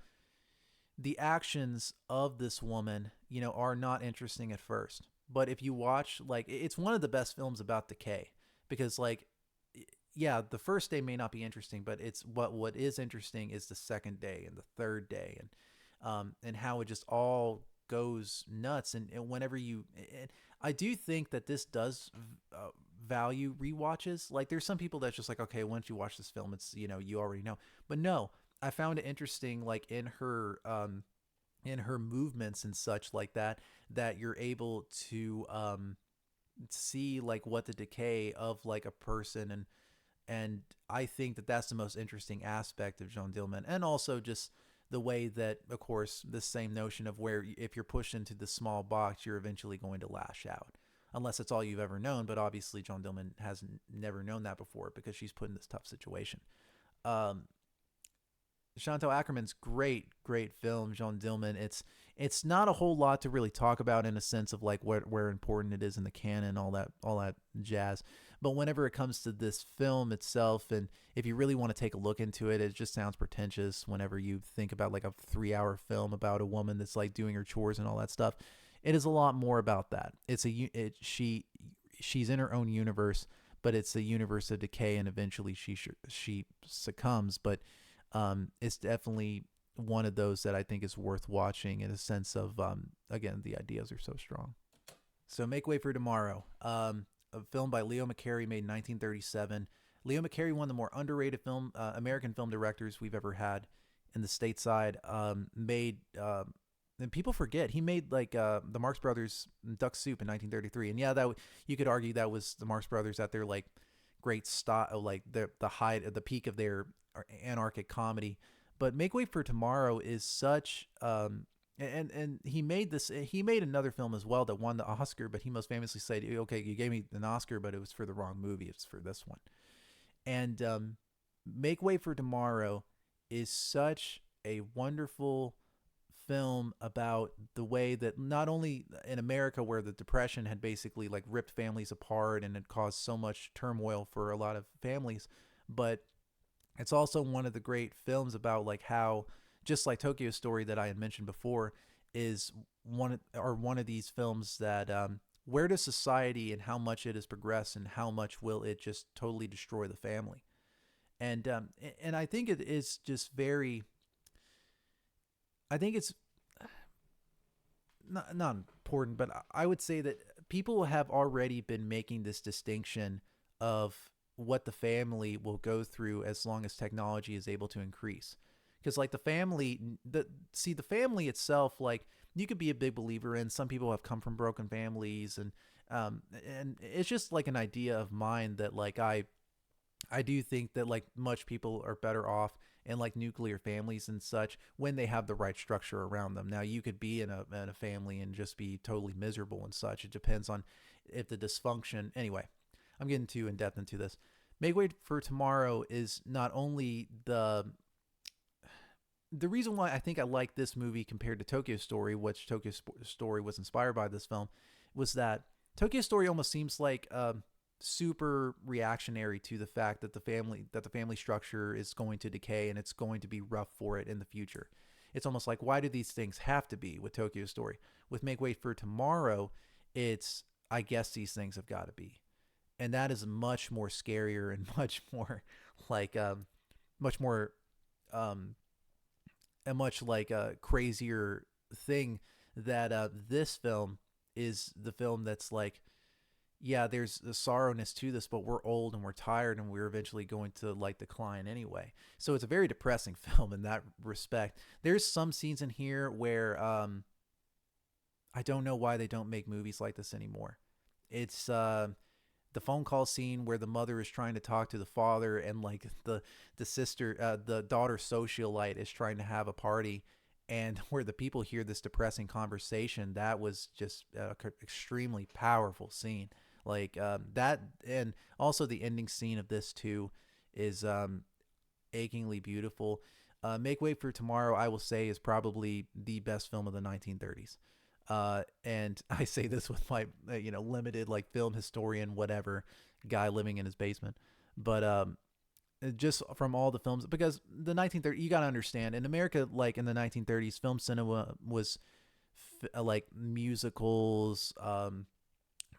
the actions of this woman, are not interesting at first. But if you watch, like, it's one of the best films about decay, because, like, yeah, the first day may not be interesting, but it's what is interesting is the second day and the third day, and how it just all goes nuts. And whenever I do think that this does value rewatches. Like, there's some people that's just like, okay, once you watch this film, it's you already know. But no, I found it interesting, like in her movements and such like that, that you're able to see like what the decay of like a person, and I think that that's the most interesting aspect of Jean Dillman, and also just the way that, of course, this same notion of where if you're pushed into the small box, you're eventually going to lash out, unless it's all you've ever known. But obviously, John Dillman has never known that before because she's put in this tough situation. Um, Chantal Ackerman's great film, Jean Dillman. It's not a whole lot to really talk about in a sense of like where important it is in the canon, all that jazz. But whenever it comes to this film itself, and if you really want to take a look into it, it just sounds pretentious. Whenever you think about like a 3-hour film about a woman that's like doing her chores and all that stuff, it is a lot more about that. She's in her own universe, but it's a universe of decay, and eventually she succumbs. But it's definitely one of those that I think is worth watching in a sense of, again, the ideas are so strong. So Make Way for Tomorrow, a film by Leo McCarey made in 1937. Leo McCarey, one of the more underrated American film directors we've ever had in the stateside, made, and people forget, he made like the Marx Brothers Duck Soup in 1933. And yeah, you could argue that was the Marx Brothers at their like great style, like the height, the peak of their anarchic comedy. But Make Way for Tomorrow is such and he made another film as well that won the Oscar, but he most famously said, okay, you gave me an Oscar, but it was for the wrong movie, it's for this one. And Make Way for Tomorrow is such a wonderful film about the way that not only in America, where the Depression had basically like ripped families apart and had caused so much turmoil for a lot of families, but it's also one of the great films about like how, just like Tokyo Story that I had mentioned before, is one of these films that where does society and how much it has progressed, and how much will it just totally destroy the family? And I think it is just very. I think it's not important, but I would say that people have already been making this distinction of what the family will go through as long as technology is able to increase. because like the family, the family itself, like you could be a big believer in. Some people have come from broken families, and it's just like an idea of mine that like I do think that like much people are better off in like nuclear families and such when they have the right structure around them. Now you could be in a family and just be totally miserable and such. It depends on if the dysfunction. Anyway, I'm getting too in depth into this. Make Way for Tomorrow is not only the reason why I think I like this movie compared to Tokyo Story, which Tokyo Story was inspired by this film, was that Tokyo Story almost seems like super reactionary to the fact that the family structure is going to decay and it's going to be rough for it in the future. It's almost like, why do these things have to be with Tokyo Story? With Make Way for Tomorrow, it's, I guess these things have got to be, and that is much more scarier and much more like much more um, a much like a crazier thing that this film is the film that's like, yeah, there's a sorrowness to this, but we're old and we're tired and we're eventually going to like decline anyway. So it's a very depressing film in that respect. There's some scenes in here where I don't know why they don't make movies like this anymore. It's the phone call scene where the mother is trying to talk to the father, and like the daughter socialite is trying to have a party, and where the people hear this depressing conversation. That was just an extremely powerful scene, like that. And also the ending scene of this too is achingly beautiful. Make Way for Tomorrow, I will say, is probably the best film of the 1930s. And I say this with my limited like film historian whatever guy living in his basement, but just from all the films, because the 1930s, you got to understand, in America, like in the 1930s, film cinema was like musicals,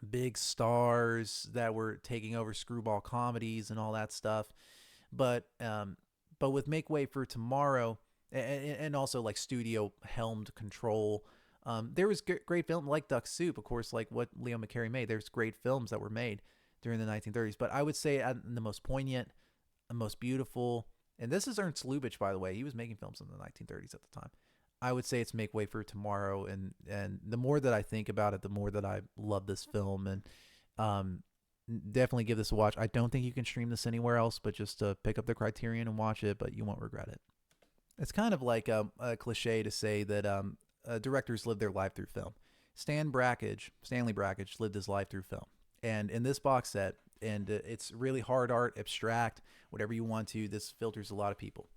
big stars that were taking over screwball comedies and all that stuff. But with Make Way for Tomorrow, and also like studio helmed control, there was great film like Duck Soup, of course, like what Leo McCarey made. There's great films that were made during the 1930s, but I would say the most poignant, the most beautiful, and this is Ernst Lubitsch, by the way. He was making films in the 1930s at the time. I would say it's Make Way for Tomorrow, and the more that I think about it, the more that I love this film, and um, definitely give this a watch. I don't think you can stream this anywhere else, but just pick up the Criterion and watch it, but you won't regret it. It's kind of like a cliche to say that directors live their life through film. Stanley Brakhage, lived his life through film, and in this box set, and it's really hard art, abstract, whatever you want to. This filters a lot of people.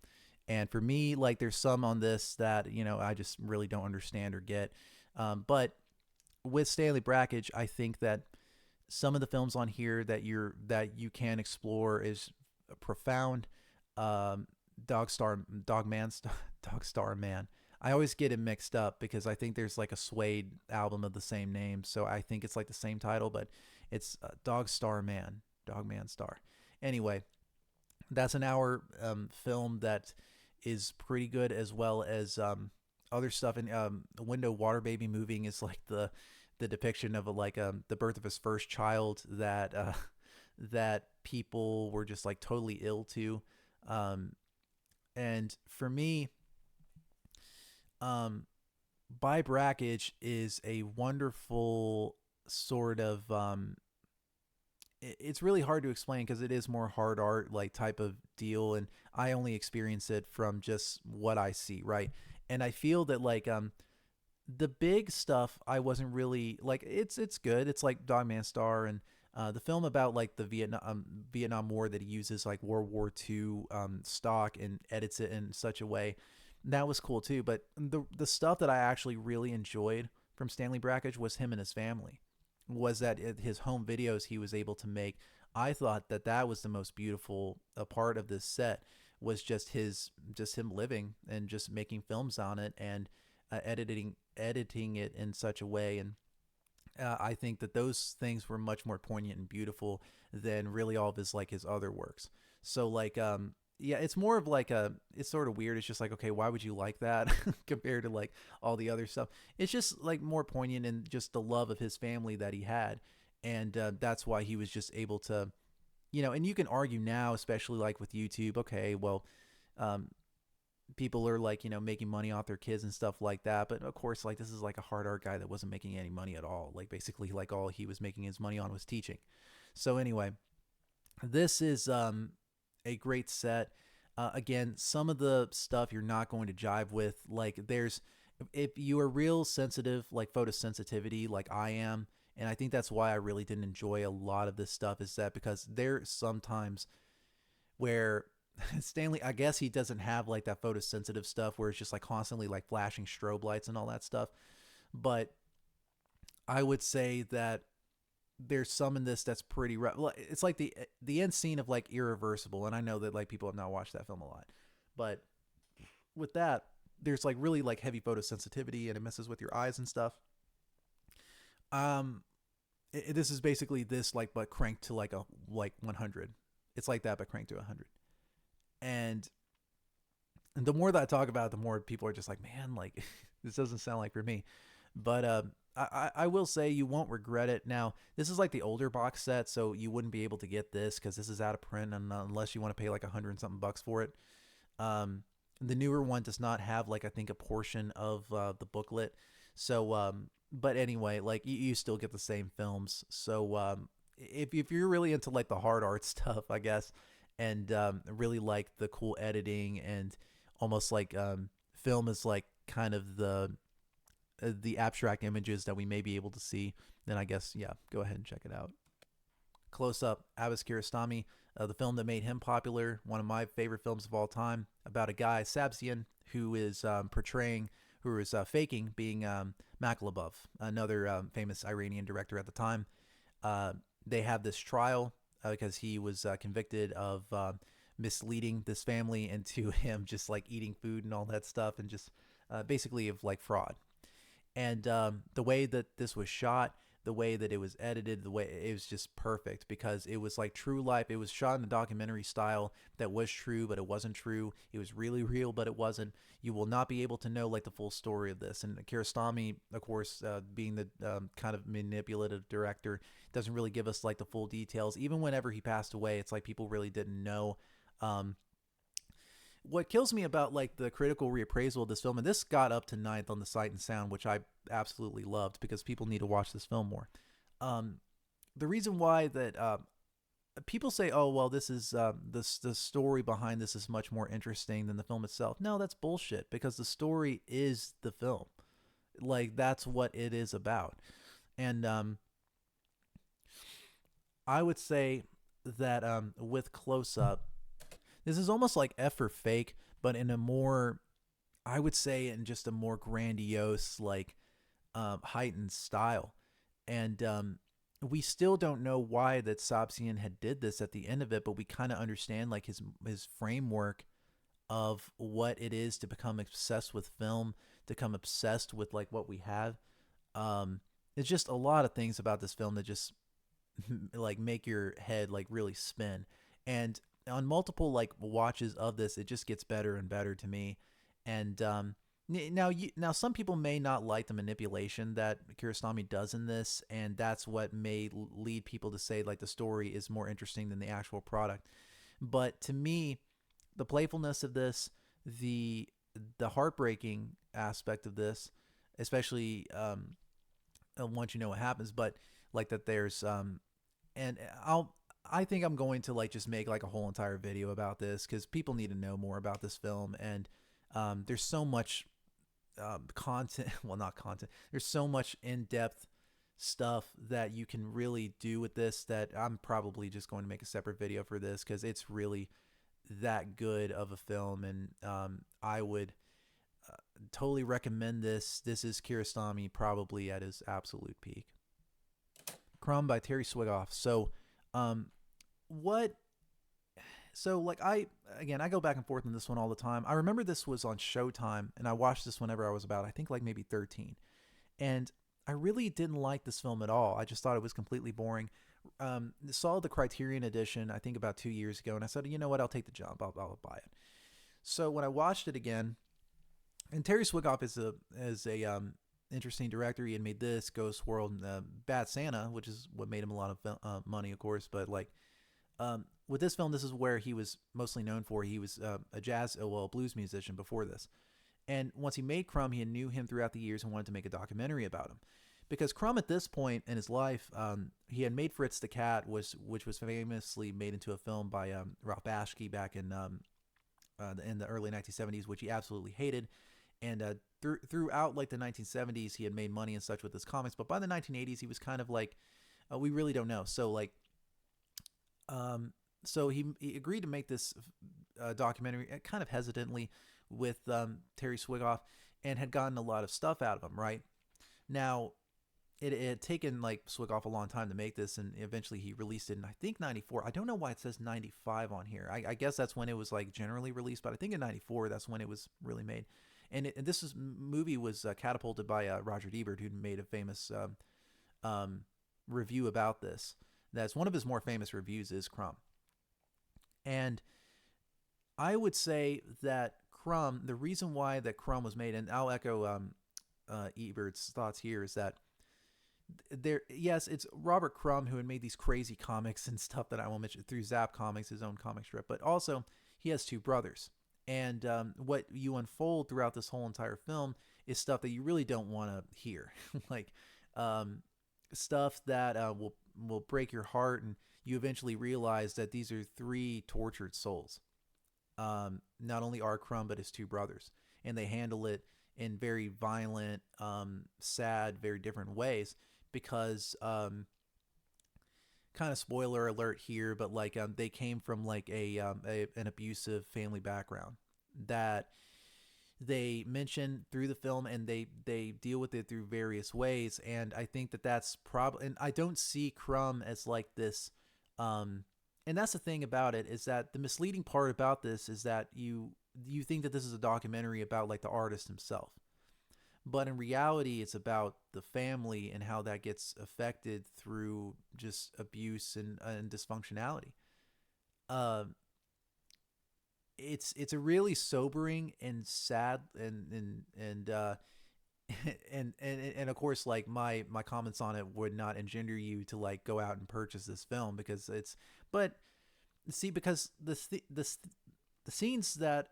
And for me, like there's some on this that I just really don't understand or get. But with Stanley Brakhage, I think that some of the films on here that you can explore is profound. Um, Dog Star Man. I always get it mixed up because I think there's like a Suede album of the same name, so I think it's like the same title, but it's Dog Star Man, Dog Man Star. Anyway, that's an hour film that is pretty good, as well as other stuff. And Window Water Baby Moving is like the depiction of the birth of his first child that that people were just like totally ill to. Um, and for me, By Brackage is a wonderful sort of it's really hard to explain because it is more hard art like type of deal, and I only experience it from just what I see, right? And I feel that like the big stuff I wasn't really like. It's good. It's like Dogman Star, and the film about like the Vietnam War that he uses like World War II stock and edits it in such a way that was cool too. But the stuff that I actually really enjoyed from Stanley Brakhage was him and his family. Was that his home videos he was able to make? I thought that that was the most beautiful part of this set, was just him living and just making films on it, and editing it in such a way. And I think that those things were much more poignant and beautiful than really all of his other works. So like yeah, it's more of like it's sort of weird. It's just like, okay, why would you like that compared to like all the other stuff? It's just like more poignant in just the love of his family that he had, and that's why he was just able to, and you can argue now, especially like with YouTube. Okay, well, um, people are like, making money off their kids and stuff like that. But of course, like, this is like a hard art guy that wasn't making any money at all. Like, basically, like, all he was making his money on was teaching. So anyway, this is a great set. Again, some of the stuff you're not going to jive with. Like, if you are real sensitive, like photosensitivity, like I am, and I think that's why I really didn't enjoy a lot of this stuff, is that because there sometimes where Stanley, I guess he doesn't have like that photosensitive stuff where it's just like constantly like flashing strobe lights and all that stuff. But I would say that there's some in this that's pretty rough. It's like the end scene of like Irreversible, and I know that like people have not watched that film a lot, but with that, there's like really like heavy photosensitivity and it messes with your eyes and stuff. Um, this is basically this like but cranked to like a like 100. It's like that but cranked to 100. And the more that I talk about it, the more people are just like, man, like this doesn't sound like for me. But I will say you won't regret it. Now, this is like the older box set, so you wouldn't be able to get this because this is out of print, and unless you want to pay like 100 and something bucks for it. Um, the newer one does not have like I think a portion of the booklet. So, but anyway, like you still get the same films. So, if you're really into like the hard art stuff, I guess, and really like the cool editing and almost like film is like kind of the abstract images that we may be able to see, then I guess, yeah, go ahead and check it out. Close Up, Abbas Kiarostami, the film that made him popular, one of my favorite films of all time, about a guy, Sabzian, who is faking being Makalabov, another famous Iranian director at the time. Uh, they have this trial because he was convicted of misleading this family into him just like eating food and all that stuff, and just basically of like fraud. And the way that this was shot, the way that it was edited, the way it was just perfect because it was like true life. It was shot in a documentary style that was true, but it wasn't true. It was really real, but it wasn't. You will not be able to know like the full story of this. And Kiarostami, of course, being the kind of manipulative director, doesn't really give us like the full details. Even whenever he passed away, it's like people really didn't know. Um, what kills me about like the critical reappraisal of this film, and this got up to ninth on the Sight and Sound, which I absolutely loved because people need to watch this film more. Um, the reason why that people say, "Oh, well, this is this the story behind this is much more interesting than the film itself." No, that's bullshit because the story is the film. Like that's what it is about, and I would say that with Close Up, this is almost like F for Fake, but in a more, I would say, in just a more grandiose, like heightened style. And we still don't know why that Sabzian had did this at the end of it, but we kind of understand like his framework of what it is to become obsessed with film, to become obsessed with like what we have. It's just a lot of things about this film that just like make your head like really spin. And on multiple like watches of this, it just gets better and better to me. And now some people may not like the manipulation that Kiarostami does in this, and that's what may lead people to say like the story is more interesting than the actual product. But to me, the playfulness of this, the heartbreaking aspect of this, especially once you know what happens, but like that there's and I think I'm going to like just make like a whole entire video about this because people need to know more about this film. And there's so much content, well, not content, there's so much in-depth stuff that you can really do with this that I'm probably just going to make a separate video for this because it's really that good of a film. And I would totally recommend this. This is Kiarostami probably at his absolute peak. Crumb by Terry Swigoff. So um, what so like I go back and forth on this one all the time. I remember this was on Showtime and I watched this whenever I was about I think like maybe 13. And I really didn't like this film at all. I just thought it was completely boring. Saw the Criterion edition I think about 2 years ago and I said, "You know what? I'll take the jump. I'll buy it." So when I watched it again, and Terry Swigoff is a interesting director. He had made this, Ghost World, and Bad Santa, which is what made him a lot of money, of course. But like with this film, this is where he was mostly known for. He was a jazz, well, a blues musician before this. And once he made Crumb, he knew him throughout the years and wanted to make a documentary about him. Because Crumb, at this point in his life, he had made Fritz the Cat, which was famously made into a film by Ralph Bakshi back in the early 1970s, which he absolutely hated. And throughout like the 1970s, he had made money and such with his comics. But by the 1980s, he was kind of like, we really don't know. So like, so he agreed to make this documentary kind of hesitantly with Terry Swigoff, and had gotten a lot of stuff out of him. Right now, it had taken like Swigoff a long time to make this, and eventually he released it in, I think, 94. I don't know why it says 95 on here. I guess that's when it was like generally released, but I think in 94 that's when it was really made. And this movie was catapulted by Roger Ebert, who made a famous review about this. That's one of his more famous reviews is Crumb. And I would say that Crumb, the reason why that Crumb was made, and I'll echo Ebert's thoughts here, is that yes, it's Robert Crumb who had made these crazy comics and stuff that I won't mention through Zap Comics, his own comic strip, but also he has two brothers. And what you unfold throughout this whole entire film is stuff that you really don't want to hear, like stuff that will break your heart, and you eventually realize that these are three tortured souls. Not only R. Crumb, but his two brothers, and they handle it in very violent, sad, very different ways. Because kind of spoiler alert here, but like they came from like an abusive family background that they mention through the film, and they deal with it through various ways. And I think that that's probably, and I don't see Crumb as like this. And that's the thing about it, is that the misleading part about this is that you think that this is a documentary about like the artist himself. But in reality, it's about the family and how that gets affected through just abuse and dysfunctionality. It's a really sobering and sad and of course, like my comments on it would not engender you to like go out and purchase this film, because it's, but see, because the scenes that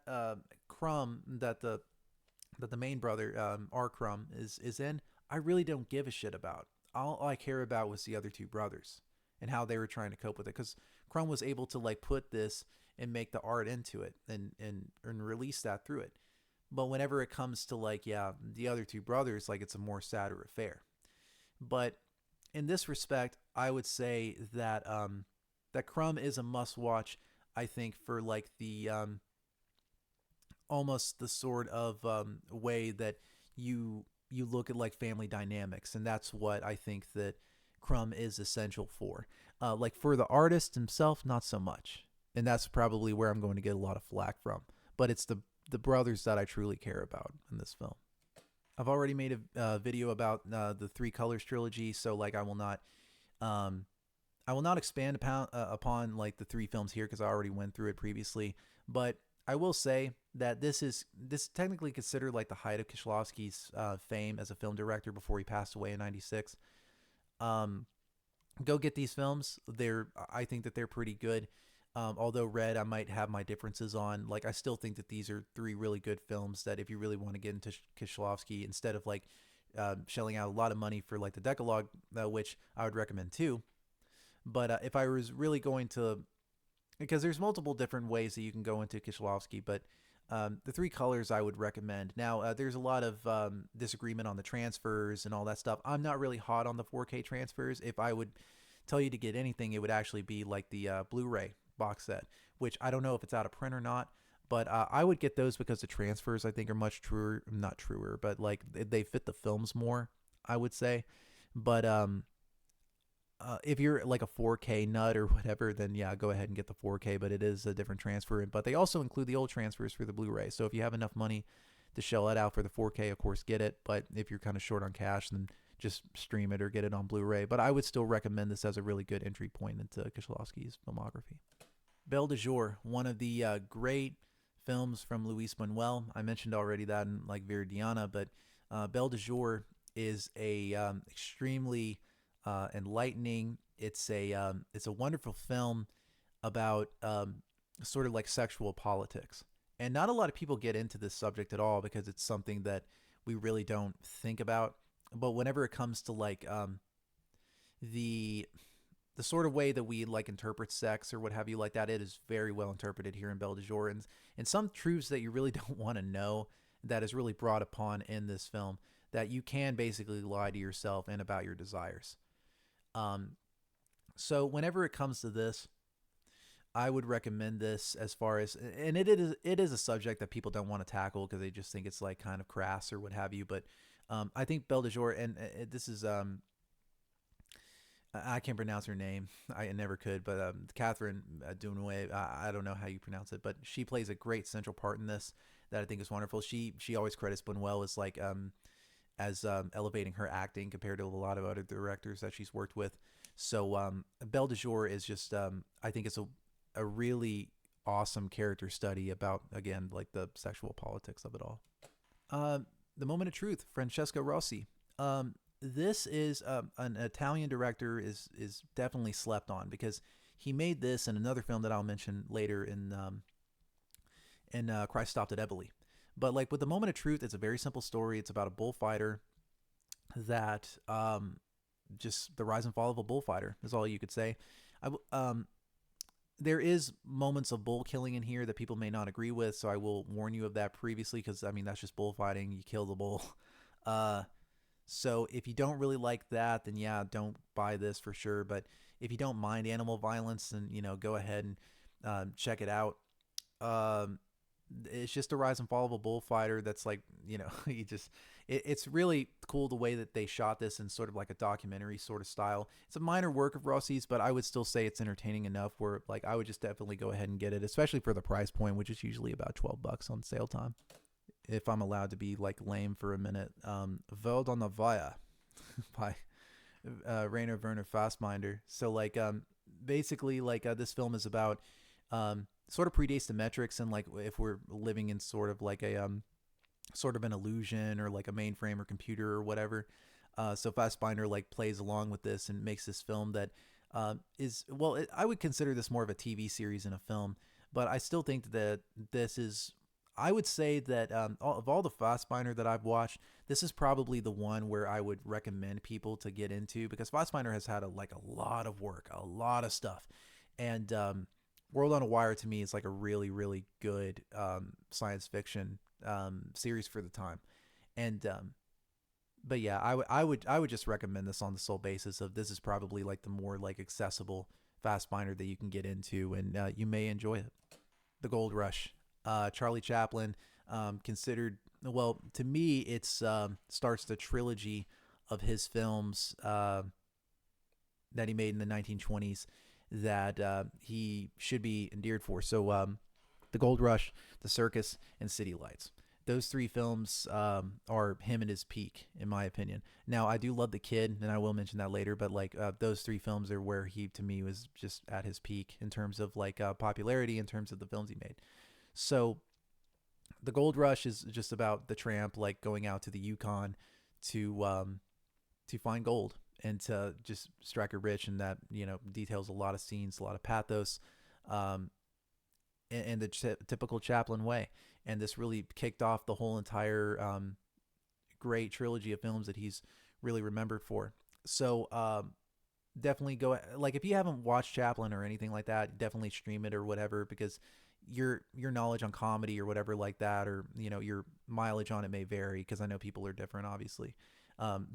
Crumb, that the main brother, R. Crumb, is in, I really don't give a shit about. All I care about was the other two brothers and how they were trying to cope with it, because Crumb was able to like put this and make the art into it and release that through it. But whenever it comes to like, yeah, the other two brothers, like it's a more sadder affair. But in this respect, I would say that that Crumb is a must watch, I think, for like the almost the sort of way that you look at like family dynamics, and that's what I think that Crumb is essential for. Like for the artist himself, not so much, and that's probably where I'm going to get a lot of flack from. But it's the brothers that I truly care about in this film. I've already made a video about the Three Colors trilogy, so like I will not expand upon like the three films here, because I already went through it previously. But I will say that this is technically considered like the height of Kieślowski's fame as a film director before he passed away in '96. Go get these films. I think that they're pretty good. Although Red, I might have my differences on. Like, I still think that these are three really good films that if you really want to get into Kieślowski, instead of like shelling out a lot of money for like the Decalogue, which I would recommend too. But if I was really going to, because there's multiple different ways that you can go into Kieślowski, but the Three Colors I would recommend. Now, there's a lot of disagreement on the transfers and all that stuff. I'm not really hot on the 4K transfers. If I would tell you to get anything, it would actually be like the Blu-ray box set, which I don't know if it's out of print or not, but I would get those because the transfers I think are much truer, not truer, but like they fit the films more, I would say. But if you're like a 4K nut or whatever, then yeah, go ahead and get the 4K, but it is a different transfer. But they also include the old transfers for the Blu-ray. So if you have enough money to shell it out for the 4K, of course, get it. But if you're kind of short on cash, then just stream it or get it on Blu-ray. But I would still recommend this as a really good entry point into Kieślowski's filmography. Belle de Jour, one of the great films from Luis Buñuel. I mentioned already that in like Viridiana, but Belle de Jour is a extremely enlightening. It's a wonderful film about sort of like sexual politics. And not a lot of people get into this subject at all because it's something that we really don't think about. But whenever it comes to like the the sort of way that we like interpret sex or what have you like that, it is very well interpreted here in Belle de Jour, and some truths that you really don't want to know that is really brought upon in this film, that you can basically lie to yourself and about your desires. Um, so whenever it comes to this, I would recommend this as far as, and it is a subject that people don't want to tackle because they just think it's like kind of crass or what have you. But I think Belle de Jour, and this is I can't pronounce her name. I never could, but Catherine Deneuve. I don't know how you pronounce it, but she plays a great central part in this that I think is wonderful. She always credits Buñuel as like as elevating her acting compared to a lot of other directors that she's worked with. So Belle de Jour is just I think it's a really awesome character study about, again, like the sexual politics of it all. Uh, the Moment of Truth, Francesco Rossi. This is an Italian director, is definitely slept on because he made this and another film that I'll mention later in Christ Stopped at Eboli. But like with The Moment of Truth, it's a very simple story. It's about a bullfighter that just the rise and fall of a bullfighter is all you could say. There is moments of bull killing in here that people may not agree with, so I will warn you of that previously because I mean that's just bullfighting. You kill the bull. Uh, so if you don't really like that, then yeah, don't buy this for sure. But if you don't mind animal violence, then go ahead and check it out. Um, it's just a rise and fall of a bullfighter that's like, you just it's really cool the way that they shot this in sort of like a documentary sort of style. It's a minor work of Rossi's, but I would still say it's entertaining enough where like I would just definitely go ahead and get it, especially for the price point, which is usually about $12 on sale time. If I'm allowed to be like lame for a minute, Vel Donna Via by Rainer Werner Fassbinder. So like basically like this film is about sort of predates the metrics, and like if we're living in sort of like a sort of an illusion or like a mainframe or computer or whatever. So Fassbinder like plays along with this and makes this film that is, well, I would consider this more of a TV series than a film, but I still think that this is, I would say that of all the Fassbinder that I've watched, this is probably the one where I would recommend people to get into, because Fassbinder has had like a lot of work, a lot of stuff. And World on a Wire to me is like a really, really good science fiction series for the time. And but yeah, I would just recommend this on the sole basis of this is probably like the more like accessible Fassbinder that you can get into, and you may enjoy it. The Gold Rush, Charlie Chaplin, considered, well, to me it's starts the trilogy of his films that he made in the 1920s that he should be endeared for. So The Gold Rush, The Circus, and City Lights. Those three films are him at his peak, in my opinion. Now, I do love The Kid, and I will mention that later, but like those three films are where he, to me, was just at his peak in terms of like popularity, in terms of the films he made. So The Gold Rush is just about the tramp like going out to the Yukon to find gold and to just strike it rich, and that details a lot of scenes, a lot of pathos, um, in the typical Chaplin way. And this really kicked off the whole entire great trilogy of films that he's really remembered for. So definitely go, like if you haven't watched Chaplin or anything like that, definitely stream it or whatever, because your knowledge on comedy or whatever like that, or your mileage on it may vary, because I know people are different, obviously.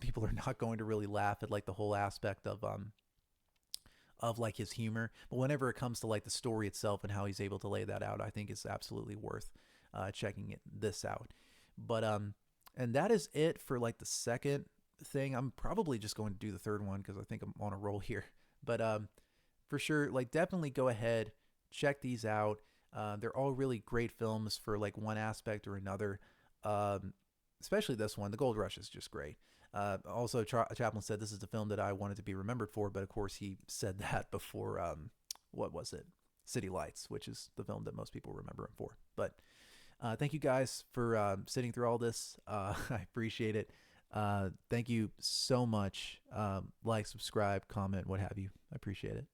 People are not going to really laugh at like the whole aspect of like his humor, but whenever it comes to like the story itself and how he's able to lay that out, I think it's absolutely worth checking this out. But and that is it for like the second thing. I'm probably just going to do the third one because I think I'm on a roll here. But for sure, like definitely go ahead, check these out. They're all really great films for like one aspect or another. Um, Especially this one, The Gold Rush is just great. Also, Chaplin said this is the film that I wanted to be remembered for, but of course he said that before, what was it? City Lights, which is the film that most people remember him for. But thank you guys for sitting through all this. I appreciate it. Thank you so much. Like, subscribe, comment, what have you. I appreciate it.